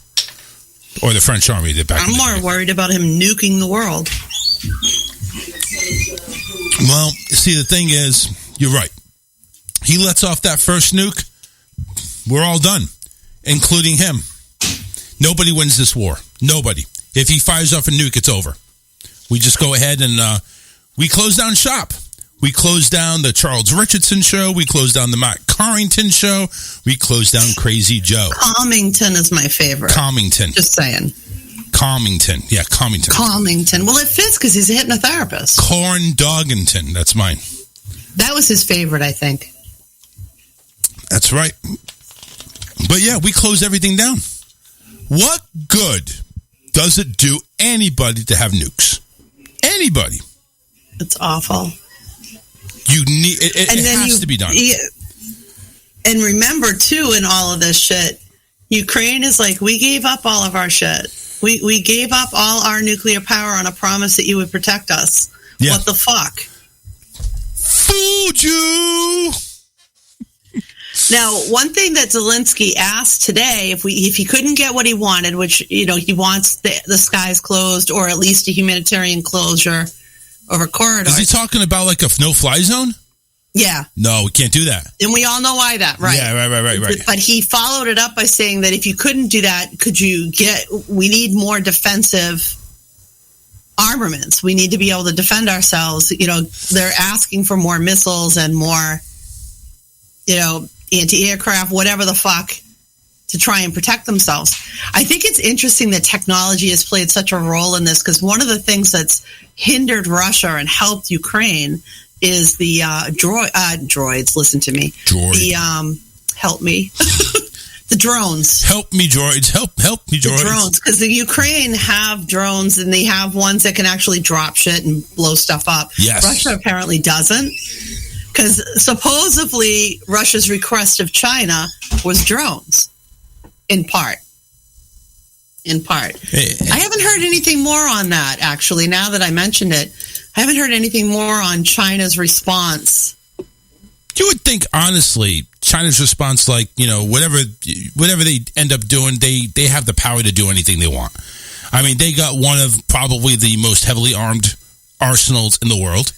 or the French army did back. I'm more worried about him nuking the world. Well, see, the thing is, you're right. He lets off that first nuke, we're all done, including him. Nobody wins this war. Nobody. If he fires off a nuke, it's over. We just go ahead and we close down shop. We close down the Charles Richardson show. We close down the Matt Carrington show. We close down Crazy Joe. Comington is my favorite. Comington. Just saying. Comington. Yeah, Comington. Comington. Well, it fits because he's a hypnotherapist. Corn Doggington. That's mine. That was his favorite, I think. That's right. But yeah, we close everything down. What good does it do anybody to have nukes? Anybody. It's awful. You need it has to be done. And remember too, in all of this shit, Ukraine is like, we gave up all of our shit. We gave up all our nuclear power on a promise that you would protect us. Yeah. What the fuck? Fooled you. Now, one thing that Zelensky asked today, if he couldn't get what he wanted, which, he wants the skies closed or at least a humanitarian closure over corridors. Is he talking about like a no-fly zone? Yeah. No, we can't do that. And we all know why that, right? Yeah, right. But he followed it up by saying that if you couldn't do that, we need more defensive armaments. We need to be able to defend ourselves. They're asking for more missiles and more, anti-aircraft, whatever the fuck, to try and protect themselves. I think it's interesting that technology has played such a role in this, because one of the things that's hindered Russia and helped Ukraine is the droids. Listen to me. Help me. The drones. Help me, droids. Help me, droids. The drones, because the Ukraine have drones, and they have ones that can actually drop shit and blow stuff up. Yes. Russia apparently doesn't. Because supposedly Russia's request of China was drones, in part. I haven't heard anything more on that, actually, now that I mentioned it. I haven't heard anything more on China's response. You would think, honestly, China's response, like, whatever they end up doing, they have the power to do anything they want. I mean, they got one of probably the most heavily armed arsenals in the world.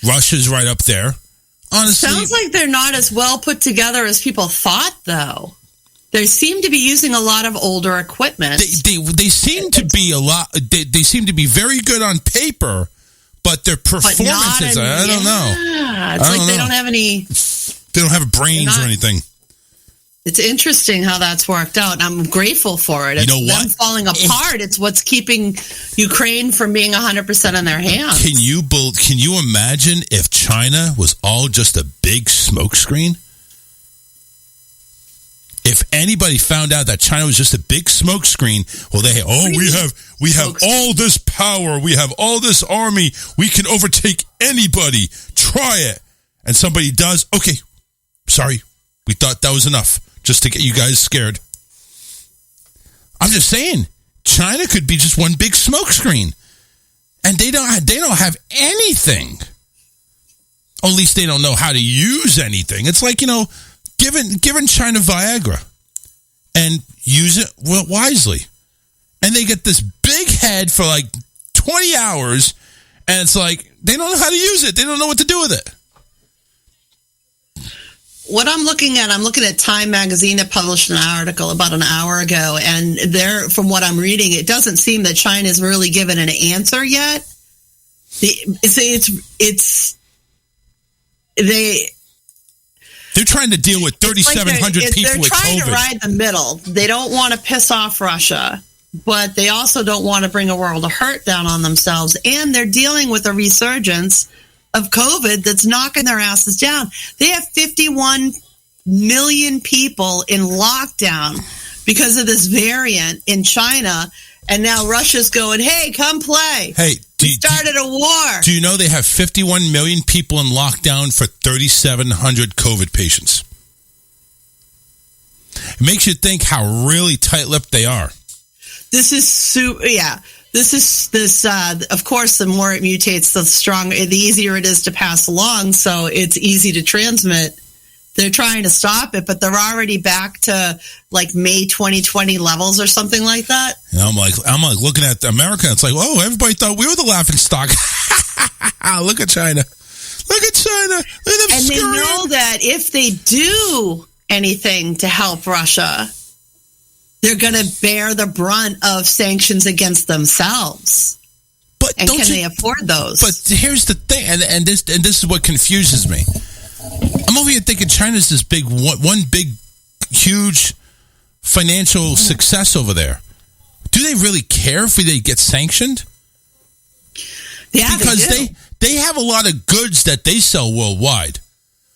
Russia's right up there. Honestly, sounds like they're not as well put together as people thought, though. They seem to be using a lot of older equipment. They seem to be a lot. They seem to be very good on paper, but their performances, I don't know. Yeah, it's like they don't have any. They don't have brains or anything. It's interesting how that's worked out. I'm grateful for it. It's them falling apart. It's what's keeping Ukraine from being 100% in their hands. Can you imagine if China was all just a big smokescreen? If anybody found out that China was just a big smokescreen, well, we have all this power, we have all this army, we can overtake anybody. Try it, and somebody does. Okay, sorry, we thought that was enough. Just to get you guys scared. I'm just saying, China could be just one big smokescreen, and they don't have anything. Or at least they don't know how to use anything. It's like, giving China Viagra and use it wisely. And they get this big head for like 20 hours, and it's like they don't know how to use it. They don't know what to do with it. What I'm looking at Time Magazine that published an article about an hour ago, and there, from what I'm reading, it doesn't seem that China's really given an answer yet. They're trying to deal with 3,700 people with COVID. They're trying to ride the middle. They don't want to piss off Russia, but they also don't want to bring a world of hurt down on themselves. And they're dealing with a resurgence of COVID that's knocking their asses down. They have 51 million people in lockdown because of this variant in China. And now Russia's going, hey, come play. Hey, we started a war. Do you know they have 51 million people in lockdown for 3,700 COVID patients? It makes you think how really tight-lipped they are. This is of course, the more it mutates, the easier it is to pass along. So it's easy to transmit. They're trying to stop it, but they're already back to like May 2020 levels or something like that. And I'm like looking at America. It's like, oh, everybody thought we were the laughing stock. Look at China. Look at China. Look at them and scurrying. They know that if they do anything to help Russia, they're going to bear the brunt of sanctions against themselves. But and can they afford those? But here's the thing, and this is what confuses me. I'm over here thinking China's this big one big huge financial success over there. Do they really care if they get sanctioned? Yeah, because they have a lot of goods that they sell worldwide.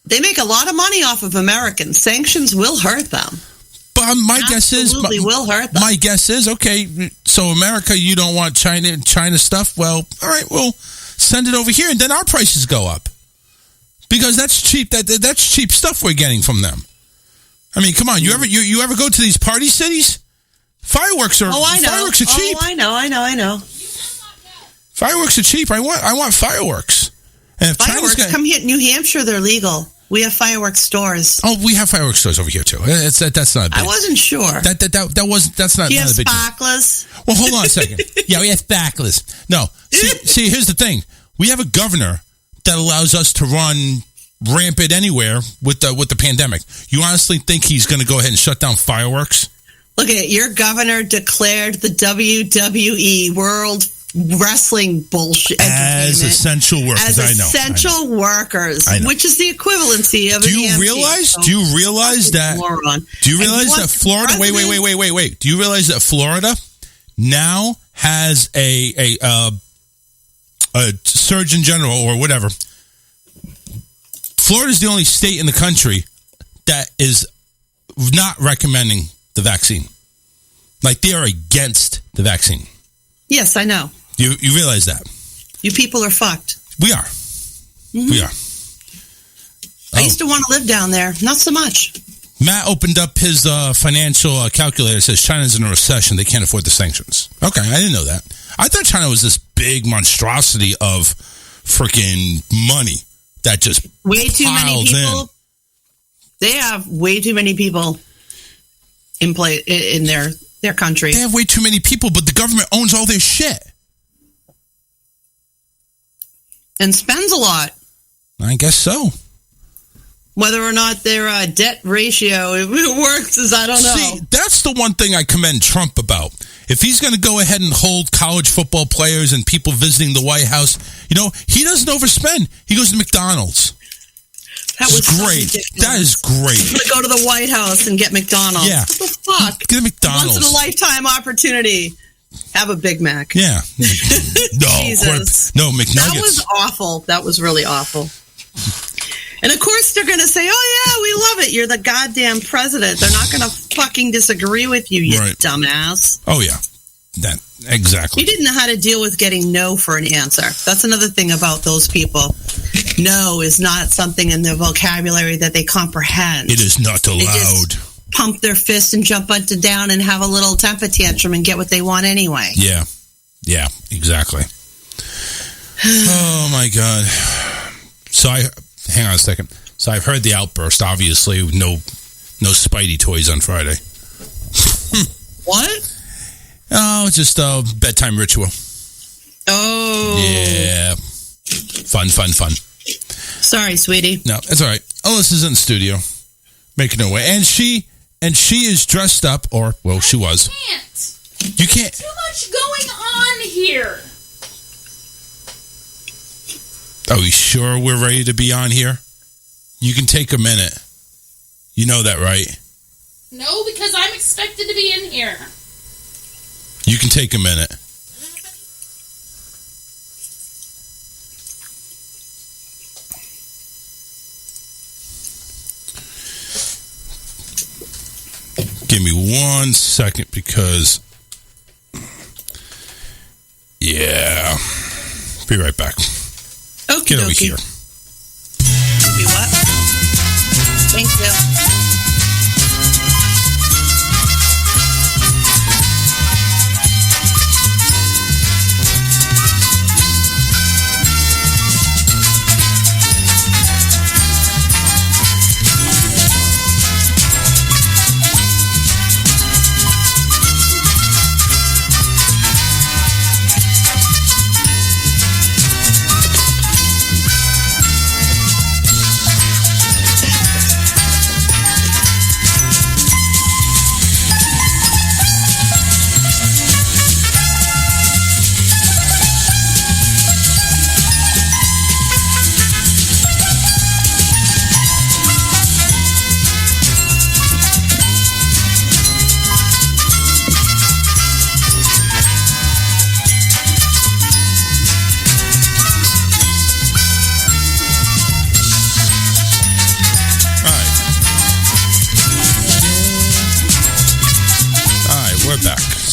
They make a lot of money off of Americans. Sanctions will hurt them. But my guess is will hurt them. My guess is, okay, so America, you don't want China stuff? Well, all right, we'll send it over here, and then our prices go up. Because that's cheap. That's cheap stuff we're getting from them. I mean, come on. You ever go to these party cities? Fireworks are cheap. Oh, I know. Fireworks are cheap. I want fireworks. And if fireworks come here, New Hampshire, they're legal. We have fireworks stores. Oh, we have fireworks stores over here too. That's not. I wasn't sure. That's not. Do you have a big sparklers? Well, hold on a second. Yeah, we have sparklers. No, see, here's the thing. We have a governor that allows us to run rampant anywhere with the pandemic. You honestly think he's going to go ahead and shut down fireworks? Look at it. Your governor declared the WWE World Wrestling bullshit as essential workers. Essential workers, which is the equivalency of. Do you realize that? Do you realize that Florida? Wait. Do you realize that Florida now has a surgeon general or whatever? Florida is the only state in the country that is not recommending the vaccine. Like, they are against the vaccine. Yes, I know. You realize that? You people are fucked. We are. Mm-hmm. We are. I used to want to live down there. Not so much. Matt opened up his financial calculator. It says China's in a recession. They can't afford the sanctions. Okay, I didn't know that. I thought China was this big monstrosity of freaking money that just way too many people. They have way too many people in play in their country. They have way too many people, but the government owns all their shit and spends a lot. I guess so. Whether or not their debt ratio works is I don't know. See, that's the one thing I commend Trump about. If he's going to go ahead and hold college football players and people visiting the White House, he doesn't overspend. He goes to McDonald's. That was great. That is great. To go to the White House and get McDonald's. Yeah. What the fuck? Get a McDonald's. Once in a lifetime opportunity. Have a Big Mac. Yeah. No, Jesus. No, McNuggets. That was awful. That was really awful. And of course they're going to say, oh yeah, we love it. You're the goddamn president. They're not going to fucking disagree with you, you dumbass. Oh yeah. That exactly. You didn't know how to deal with getting no for an answer. That's another thing about those people. No is not something in their vocabulary that they comprehend. It is not allowed. They just pump their fist and jump up and down and have a little temper tantrum and get what they want anyway. Yeah. Yeah, exactly. Oh my God. So hang on a second. So I've heard the outburst. Obviously, no Spidey toys on Friday. What? Oh, just a bedtime ritual. Oh. Yeah. Fun. Sorry, sweetie. No, it's all right. Alyssa's in the studio, making her way. And she is dressed up, or, well, she was. You can't. Too much going on here. Are we sure we're ready to be on here? You can take a minute. You know that, right? No, because I'm expected to be in here. You can take a minute. Give me 1 second because... Yeah. Be right back. Okay, Get over here. Be what? Thank you.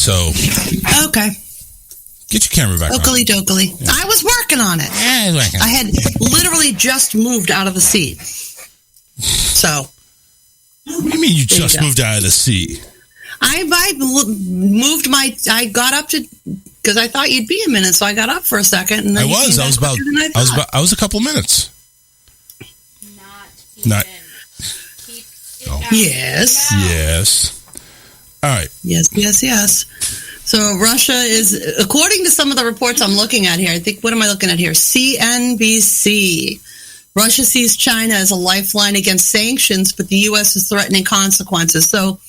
So, okay. Get your camera back. Oakley dokley. Yeah. I was working on it. I had literally just moved out of the seat. So. What do you mean you just moved out of the seat? I moved I got up to, because I thought you'd be a minute, so I got up for a second. And then I was a couple minutes. Not. Yes. Yes. All right. Yes. So Russia is, according to some of the reports I'm looking at here, I think, what am I looking at here? CNBC. Russia sees China as a lifeline against sanctions, but the U.S. is threatening consequences. So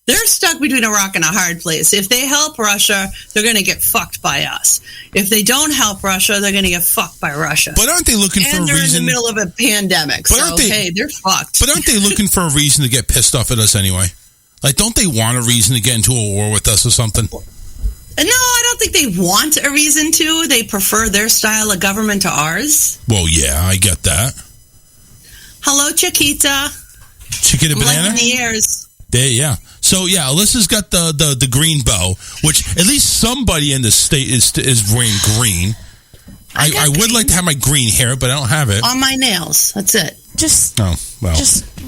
they're stuck between a rock and a hard place. If they help Russia, they're going to get fucked by us. If they don't help Russia, they're going to get fucked by Russia. But aren't they looking for a reason? And they're in the middle of a pandemic, they're fucked. But aren't they looking for a reason to get pissed off at us anyway? Like, don't they want a reason to get into a war with us or something? No, I don't think they want a reason to. They prefer their style of government to ours. Well, yeah, I get that. Hello, Chiquita. Chiquita banana? In the ears. Yeah. So, yeah, Alyssa's got the green bow, which at least somebody in the state is wearing green. I would like to have my green hair, but I don't have it. On my nails. That's it. Just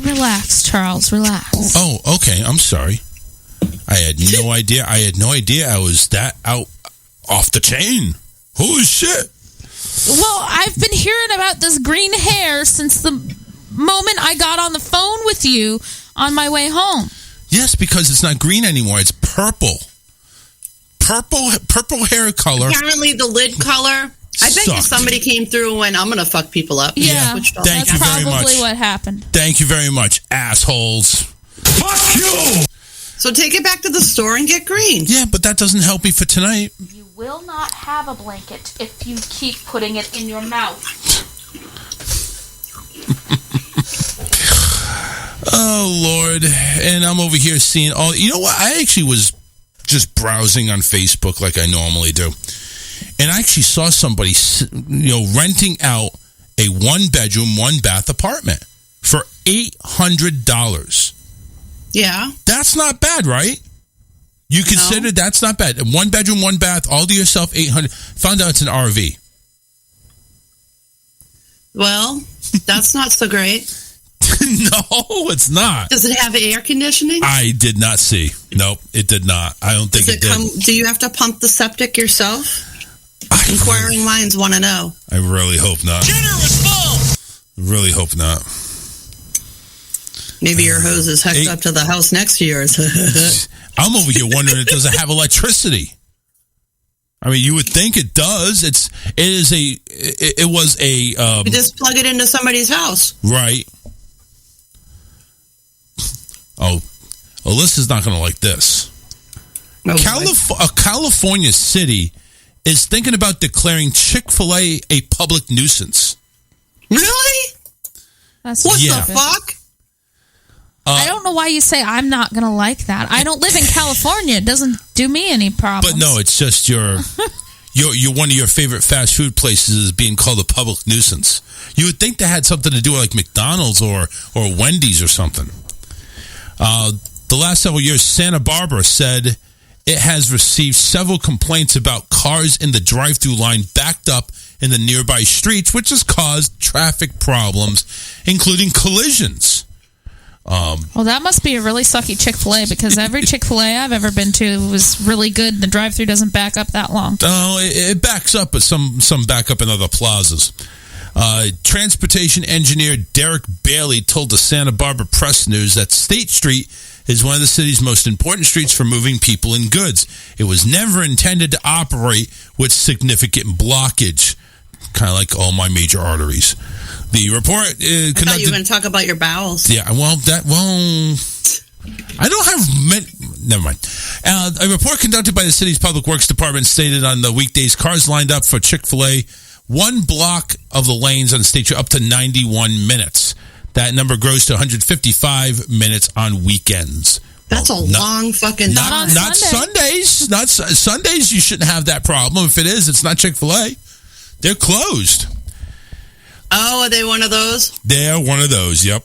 relax, Charles. Relax. Oh, okay. I'm sorry. I had no idea. I was that out off the chain. Holy shit. Well, I've been hearing about this green hair since the moment I got on the phone with you on my way home. Yes, because it's not green anymore. It's purple. Purple hair color. Apparently the lid color. I bet you somebody came through and went, I'm going to fuck people up. Yeah. Thank you very much. That's probably what happened. Thank you very much, assholes. Fuck you! So take it back to the store and get green. Yeah, but that doesn't help me for tonight. You will not have a blanket if you keep putting it in your mouth. Oh, Lord. And I'm over here seeing all... You know what? I actually was just browsing on Facebook like I normally do. And I actually saw somebody, renting out a 1-bedroom, 1-bath apartment for $800. Yeah. That's not bad, right? You consider that's not bad. 1-bedroom, 1-bath, all to yourself, $800. Found out it's an RV. Well, that's not so great. No, it's not. Does it have air conditioning? I did not see. Nope, it did not. I don't think it did. Do you have to pump the septic yourself? Inquiring minds want to know. I really hope not. Dinner was full. Really hope not. Maybe your hose is hooked up to the house next to yours. I'm over here wondering it doesn't have electricity. I mean, you would think it does. It was a. You just plug it into somebody's house, right? Oh, Alyssa's not going to like this. A California city is thinking about declaring Chick-fil-A a public nuisance. Really? What the fuck? I don't know why you say I'm not going to like that. I don't live in California. It doesn't do me any problems. But no, it's just your one of your favorite fast food places is being called a public nuisance. You would think that had something to do with like McDonald's or Wendy's or something. The last several years, Santa Barbara said it has received several complaints about cars in the drive-thru line backed up in the nearby streets, which has caused traffic problems, including collisions. Well, that must be a really sucky Chick-fil-A, because every Chick-fil-A I've ever been to was really good. The drive-thru doesn't back up that long. Oh, it backs up, but some back up in other plazas. Transportation engineer Derek Bailey told the Santa Barbara Press News that State Street is one of the city's most important streets for moving people and goods. It was never intended to operate with significant blockage, kind of like all my major arteries. The report I thought you were going to talk about your bowels. Yeah, I don't have never mind. A report conducted by the city's public works department stated on the weekdays cars lined up for Chick-fil-A one block of the lanes on the state up to 91 minutes. That number grows to 155 minutes on weekends. That's a long fucking time. Not Sundays. Not Sundays. You shouldn't have that problem. If it is, it's not Chick-fil-A. They're closed. Oh, are they one of those? They're one of those. Yep.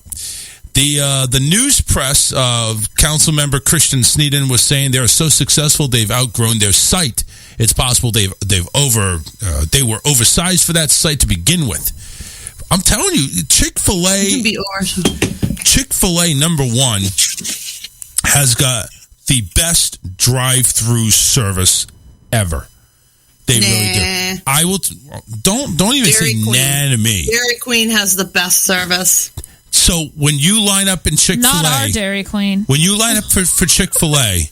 The news press of council member Christian Sneeden was saying they're so successful they've outgrown their site. It's possible they were oversized for that site to begin with. I'm telling you, Chick-fil-A number one has got the best drive-through service ever. They really do. I will. Don't even say nah to me. Dairy Queen has the best service. So when you line up in Chick-fil-A, not our Dairy Queen. When you line up for Chick-fil-A,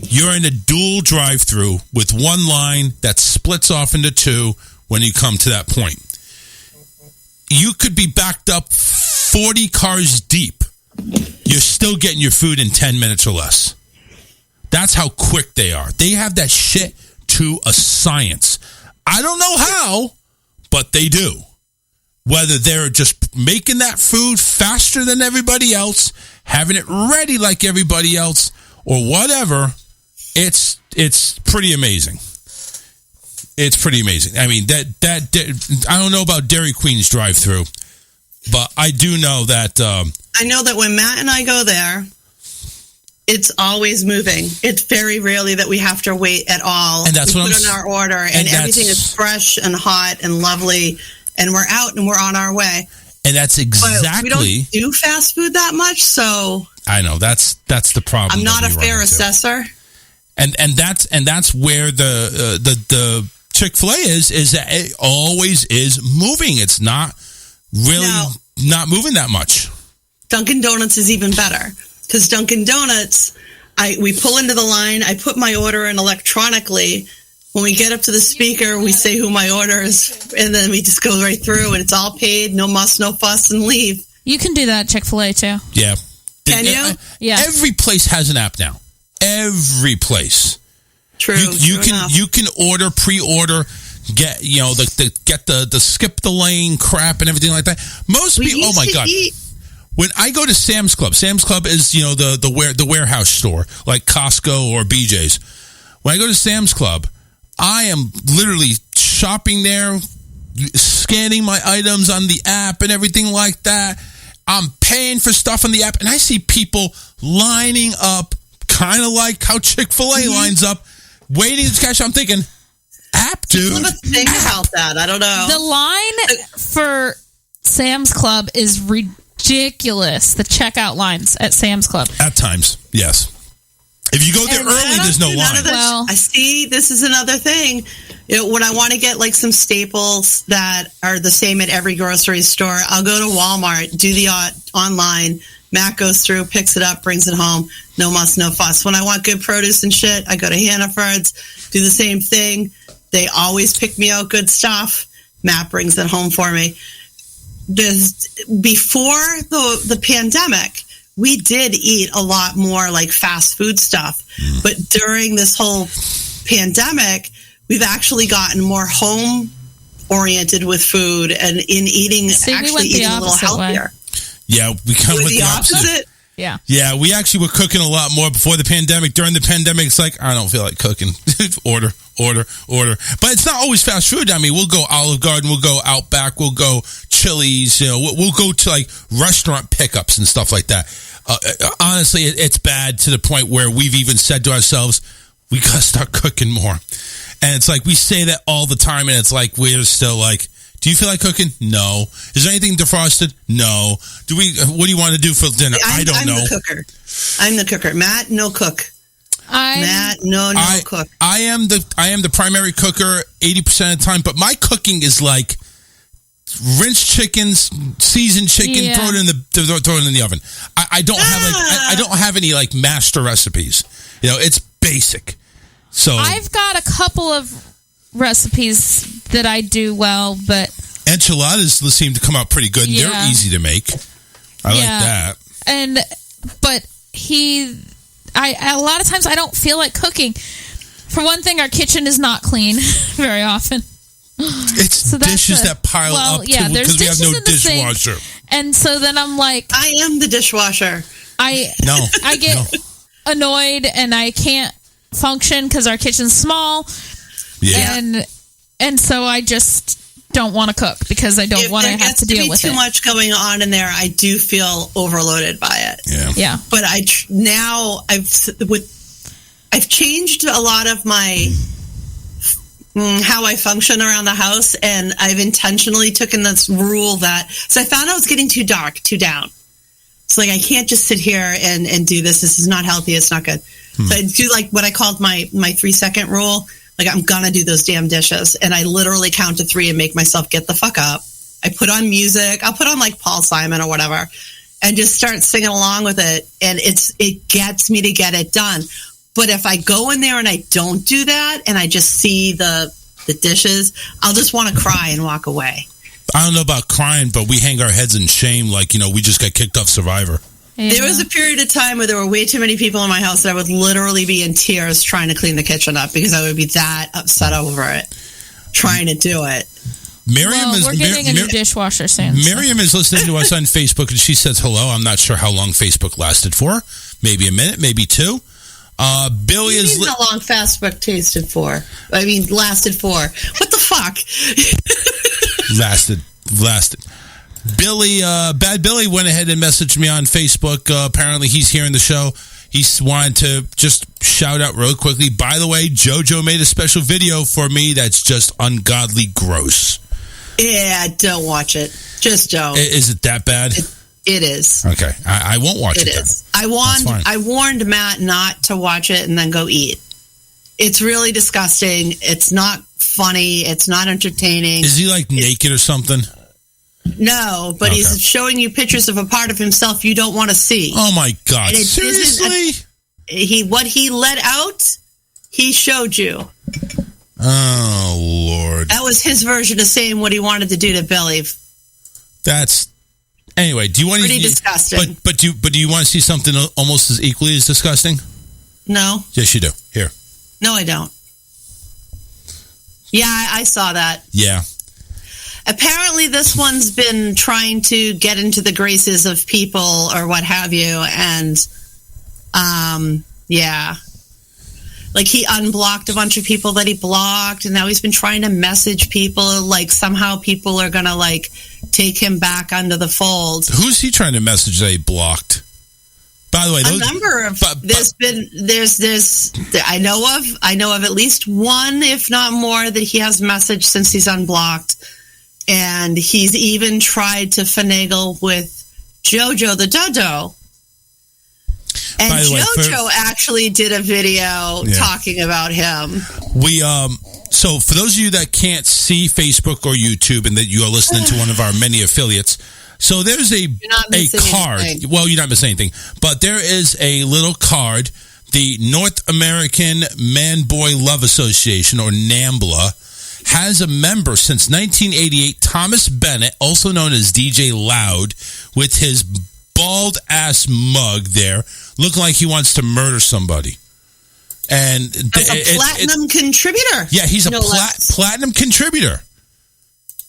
you're in a dual drive-through with one line that splits off into two when you come to that point. You could be backed up 40 cars deep. You're still getting your food in 10 minutes or less. That's how quick they are. They have that shit to a science. I don't know how, but they do. Whether they're just making that food faster than everybody else, having it ready like everybody else, or whatever, it's pretty amazing. It's pretty amazing. I mean, that I don't know about Dairy Queen's drive-thru, but I do know that. I know that when Matt and I go there, it's always moving. It's very rarely that we have to wait at all. And that's we what put in our order, and everything is fresh and hot and lovely, and we're out and we're on our way. And that's exactly. But we don't do fast food that much, so I know that's the problem. I'm not a fair assessor. And that's where the Chick-fil-A is that it always is moving. It's not really not moving that much. Dunkin' Donuts is even better, because Dunkin' Donuts, we pull into the line, I put my order in electronically. When we get up to the speaker, we say who my order is, and then we just go right through, and it's all paid, no muss, no fuss, and leave. You can do that at Chick-fil-A, too. Yeah. Can you? Yeah. Every place has an app now. Every place. True. You can order, pre-order, get the skip the lane crap and everything like that. Most people, oh my God. When I go to Sam's Club is, the warehouse store, like Costco or BJ's. When I go to Sam's Club, I am literally shopping there, scanning my items on the app and everything like that. I'm paying for stuff on the app, and I see people lining up, kind of like how Chick-fil-A lines up, waiting to cash. I'm thinking, app, dude. I have a thing about that. I don't know. The line for Sam's Club is ridiculous. The checkout lines at Sam's Club. At times, yes. If you go there early, there's no line. Well, I see. This is another thing. When I want to get like some staples that are the same at every grocery store, I'll go to Walmart, do the online. Matt goes through, picks it up, brings it home. No muss, no fuss. When I want good produce and shit, I go to Hannaford's, do the same thing. They always pick me out good stuff. Matt brings it home for me. Before the pandemic, we did eat a lot more like fast food stuff. But during this whole pandemic, we've actually gotten more home oriented with food and in eating, eating a little healthier. Yeah, we kind of went the opposite. Yeah. Yeah, we actually were cooking a lot more before the pandemic. During the pandemic, it's like, I don't feel like cooking. Order. But it's not always fast food. I mean, we'll go Olive Garden, we'll go Outback, we'll go Chili's, we'll go to like restaurant pickups and stuff like that. Honestly, it's bad to the point where we've even said to ourselves, we got to start cooking more. And it's like, we say that all the time, and it's like, we're still like, do you feel like cooking? No. Is there anything defrosted? No. What do you want to do for dinner? I don't know. I'm the cooker. Matt, no cook. Matt, no cook. I am the primary cooker 80% of the time, but my cooking is like rinsed chickens, seasoned chicken, throw it in the oven. I don't have any like master recipes. It's basic. So I've got a couple of recipes that I do well, but enchiladas seem to come out pretty good. Yeah. They're easy to make. I like that. But a lot of times I don't feel like cooking. For one thing, our kitchen is not clean very often. It's dishes that pile up because we have no dishwasher. And so then I'm like, I am the dishwasher. I get annoyed and I can't function because our kitchen's small. Yeah. And so I just don't want to cook because I don't want to have to deal with it. If there gets to be too much going on in there, I do feel overloaded by it. Yeah. But I've changed a lot of my how I function around the house, and I've intentionally taken this rule so I found I was getting too dark, too down. It's like I can't just sit here and do this. This is not healthy. It's not good. So I do like what I called my 3-second rule. Like, I'm going to do those damn dishes. And I literally count to 3 and make myself get the fuck up. I put on music. I'll put on, like, Paul Simon or whatever and just start singing along with it. And it gets me to get it done. But if I go in there and I don't do that and I just see the dishes, I'll just want to cry and walk away. I don't know about crying, but we hang our heads in shame like, we just got kicked off Survivor. Yeah. There was a period of time where there were way too many people in my house that I would literally be in tears trying to clean the kitchen up because I would be that upset over it, trying to do it. We're getting a new dishwasher soon. Miriam is listening to us on Facebook, and she says hello. I'm not sure how long Facebook lasted for. Maybe a minute, maybe 2. Billy is... how long Facebook lasted for? What the fuck? Lasted. Billy, Bad Billy went ahead and messaged me on Facebook. Apparently he's hearing the show. He wanted to just shout out real quickly. By the way, JoJo made a special video for me that's just ungodly gross. Yeah, don't watch it. Just don't. Is it that bad? It is. Okay. I won't watch it. It is. I warned Matt not to watch it and then go eat. It's really disgusting. It's not funny. It's not entertaining. Is he like naked or something? No, but he's showing you pictures of a part of himself you don't want to see. Oh my God! Seriously? What he let out, he showed you. Oh Lord! That was his version of saying what he wanted to do to Billy. Anyway. Do you want pretty disgusting? But do you want to see something almost as equally as disgusting? No. Yes, you do. Here. No, I don't. Yeah, I saw that. Yeah. Apparently, this one's been trying to get into the graces of people or what have you, and like he unblocked a bunch of people that he blocked, and now he's been trying to message people like somehow people are gonna like take him back under the fold. Who's he trying to message that he blocked? By the way, a number of I know of at least one, if not more, that he has messaged since he's unblocked. And he's even tried to finagle with JoJo the Dodo. And By the way, JoJo actually did a video talking about him. So for those of you that can't see Facebook or YouTube and that you are listening to one of our many affiliates, so there's a card. Anything. Well, you're not missing anything, but there is a little card. The North American Man-Boy Love Association, or NAMBLA, has a member since 1988, Thomas Bennett, also known as DJ Loud, with his bald-ass mug there, looking like he wants to murder somebody. And That's a platinum contributor. Yeah, he's a platinum contributor.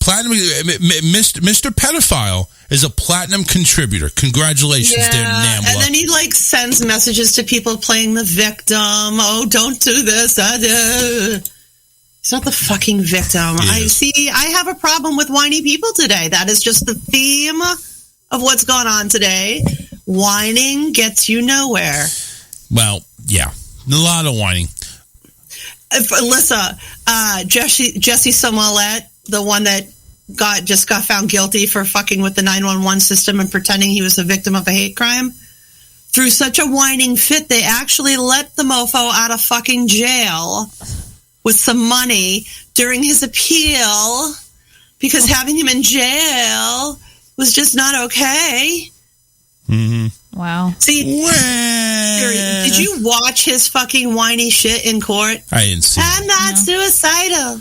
Mr. Pedophile is a platinum contributor. Congratulations there, NAMBLA. And then he sends messages to people playing the victim. Oh, don't do this. He's not the fucking victim. I have a problem with whiny people today. That is just the theme of what's going on today. Whining gets you nowhere. Well, yeah. A lot of whining. Alyssa, Jesse Smollett, the one that just got found guilty for fucking with the 911 system and pretending he was a victim of a hate crime, through such a whining fit, they actually let the mofo out of fucking jail with some money during his appeal because having him in jail was just not okay. Mm-hmm. Wow. See, did you watch his fucking whiny shit in court? I didn't see I'm not suicidal.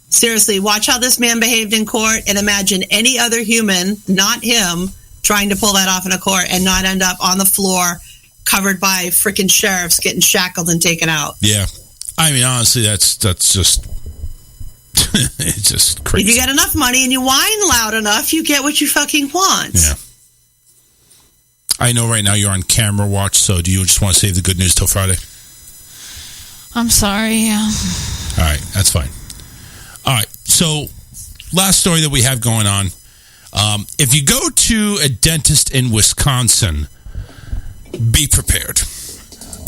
Seriously, watch how this man behaved in court and imagine any other human, not him, trying to pull that off in a court and not end up on the floor covered by freaking sheriffs getting shackled and taken out. Yeah. I mean, honestly, that's just it's just crazy. If you get enough money and you whine loud enough, you get what you fucking want. Yeah. I know right now you're on camera watch, so do you just want to save the good news till Friday? I'm sorry, yeah. All right, that's fine. All right, so last story that we have going on. If you go to a dentist in Wisconsin, be prepared.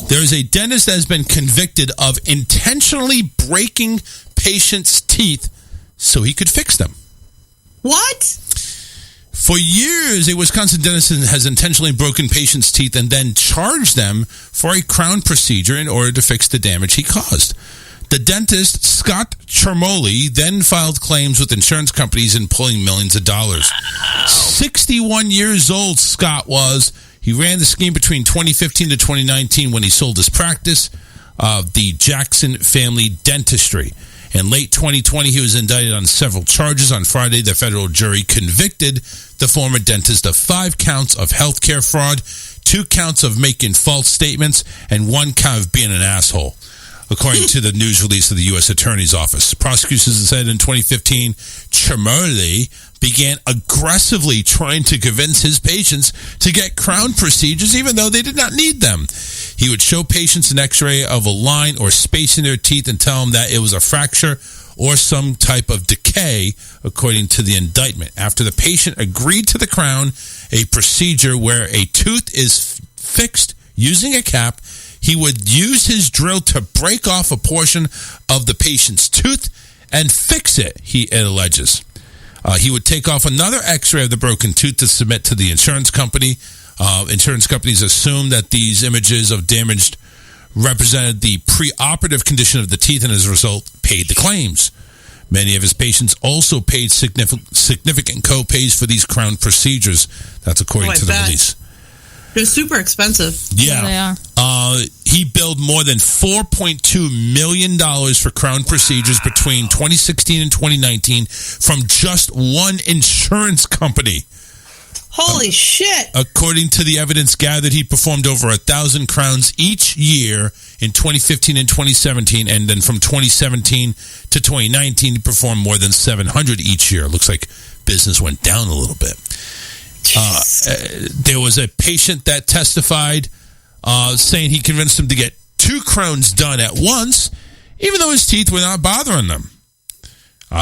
There's a dentist that has been convicted of intentionally breaking patients' teeth so he could fix them. What? For years, a Wisconsin dentist has intentionally broken patients' teeth and then charged them for a crown procedure in order to fix the damage he caused. The dentist, Scott Chermoli, then filed claims with insurance companies and pulling millions of dollars. 61 years old, Scott was. He ran the scheme between 2015 to 2019 when he sold his practice, the Jackson Family Dentistry. In late 2020, he was indicted on several charges. On Friday, the federal jury convicted the former dentist of 5 counts of healthcare fraud, 2 counts of making false statements, and 1 count of being an asshole, according to the news release of the U.S. Attorney's Office. Prosecutors said in 2015, Chermoli began aggressively trying to convince his patients to get crown procedures even though they did not need them. He would show patients an x-ray of a line or space in their teeth and tell them that it was a fracture or some type of decay, according to the indictment. After the patient agreed to the crown, a procedure where a tooth is fixed using a cap, he would use his drill to break off a portion of the patient's tooth and fix it, he alleges. He would take off another x-ray of the broken tooth to submit to the insurance company. Insurance companies assumed that these images of damaged represented the preoperative condition of the teeth and as a result paid the claims. Many of his patients also paid significant co-pays for these crown procedures. That's according to the release. They're super expensive. Yeah, they are. He billed more than $4.2 million for crown procedures between 2016 and 2019 from just one insurance company. Holy shit. According to the evidence gathered, he performed over 1,000 crowns each year in 2015 and 2017, and then from 2017 to 2019, he performed more than 700 each year. Looks like business went down a little bit. There was a patient that testified saying he convinced him to get 2 crowns done at once, even though his teeth were not bothering them.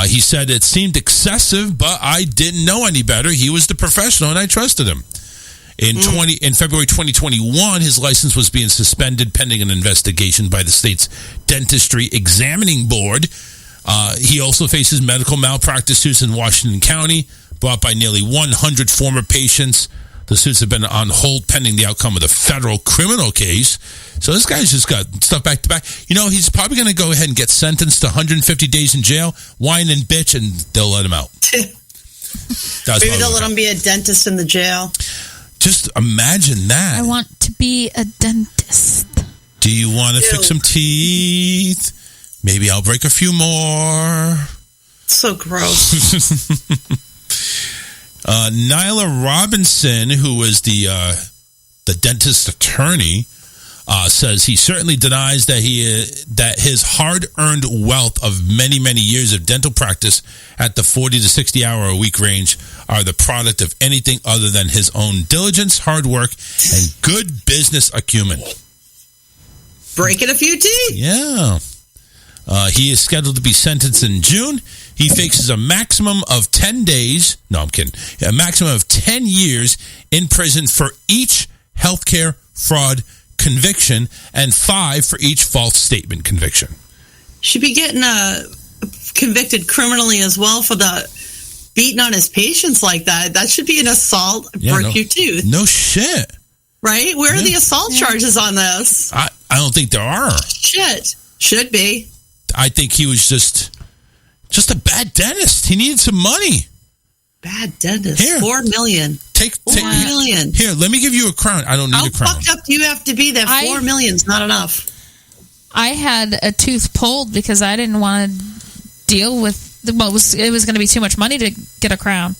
He said it seemed excessive, but I didn't know any better. He was the professional, and I trusted him. In February 2021, his license was being suspended pending an investigation by the state's Dentistry Examining Board. He also faces medical malpractice suits in Washington County, brought by nearly 100 former patients. The suits have been on hold pending the outcome of the federal criminal case. So this guy's just got stuff back to back. You know, he's probably going to go ahead and get sentenced to 150 days in jail, whine and bitch, and they'll let him out. Maybe they'll let him be a dentist in the jail. Just imagine that. I want to be a dentist. Do you want to fix some teeth? Maybe I'll break a few more. So gross. Nyla Robinson, who was the dentist attorney, says he certainly denies that that his hard-earned wealth of many, many years of dental practice at the 40 to 60 hour a week range are the product of anything other than his own diligence, hard work, and good business acumen. Breaking a few teeth. Yeah. He is scheduled to be sentenced in June. He faces a maximum of 10 days. No, I'm kidding. A maximum of 10 years in prison for each healthcare fraud conviction and 5 for each false statement conviction. Should be getting convicted criminally as well for the beating on his patients like that. That should be an assault. Break your tooth. No shit. Right? Where are the assault charges on this? I don't think there are. Shit. Should be. I think he was just a bad dentist. He needed some money. Bad dentist. Here. $4 million. Take $4 million. Here, let me give you a crown. I don't need a crown. How fucked up do you have to be that $4 million's not enough? I had a tooth pulled because I didn't want to deal with it was going to be too much money to get a crown.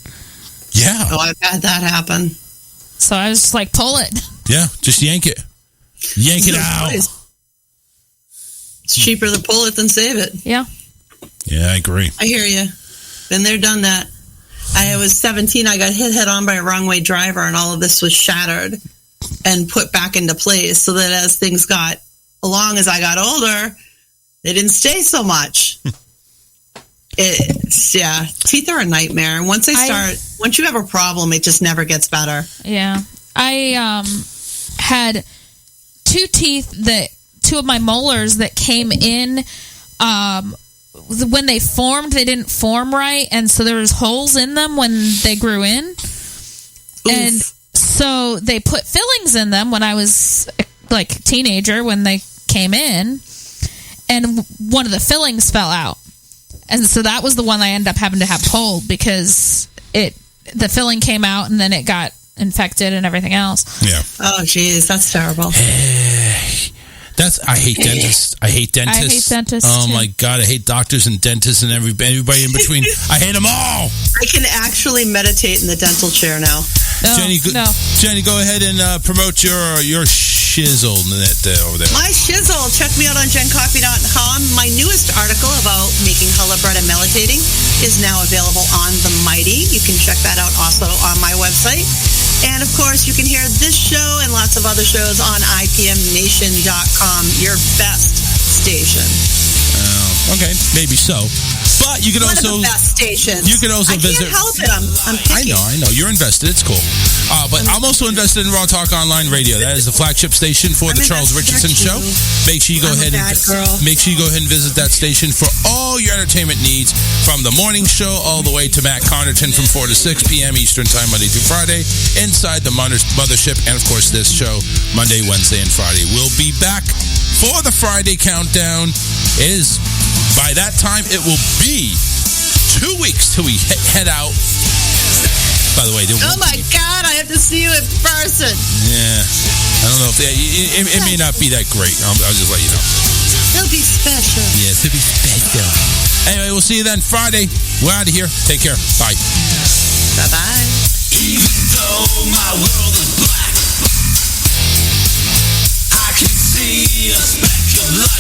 Yeah. Oh, I've had that happen. So I was just like, pull it. Yeah, just yank it. Yank it out. It's cheaper to pull it than save it. Yeah. Yeah, I agree. I hear you. Been there, done that. I was 17. I got hit head on by a wrong way driver, and all of this was shattered and put back into place so that as things got along, as I got older, they didn't stay so much. Teeth are a nightmare. Once once you have a problem, it just never gets better. Yeah. I had two of my molars that came in when they formed, they didn't form right, and so there was holes in them when they grew in. Oof. And so they put fillings in them when I was like a teenager when they came in, and one of the fillings fell out. And so that was the one I ended up having to have pulled because the filling came out and then it got infected and everything else. Yeah. Oh, jeez, that's terrible. I hate dentists. I hate dentists. Oh, my God. I hate doctors and dentists and everybody in between. I hate them all. I can actually meditate in the dental chair now. Jenny, go ahead and promote your shizzle over there. My shizzle. Check me out on jencoffee.com. My newest article about making challah bread and melatating is now available on The Mighty. You can check that out also on my website. And, of course, you can hear this show and lots of other shows on IPMNation.com, your best station. Okay, maybe so. But you can also... One of the best stations. You can also visit... I can't help it. I'm picky. I know. You're invested. It's cool. But I'm also invested in Raw Talk Online Radio. That is the flagship station for the Charles Richardson Show. Make sure you go ahead and visit that station for all your entertainment needs, from the morning show all the way to Matt Connerton from 4 to 6 p.m. Eastern Time, Monday through Friday, inside the Mothership, and of course this show Monday, Wednesday, and Friday. We'll be back for the Friday countdown. By that time, it will be 2 weeks till we head out. By the way, oh my God, I have to see you in person. Yeah, I don't know if it may not be that great. I'll just let you know. It'll be special. Yes, it'll be special. Anyway, we'll see you then Friday. We're out of here. Take care. Bye. Bye-bye. Even though my world is black, I can see a speck of light.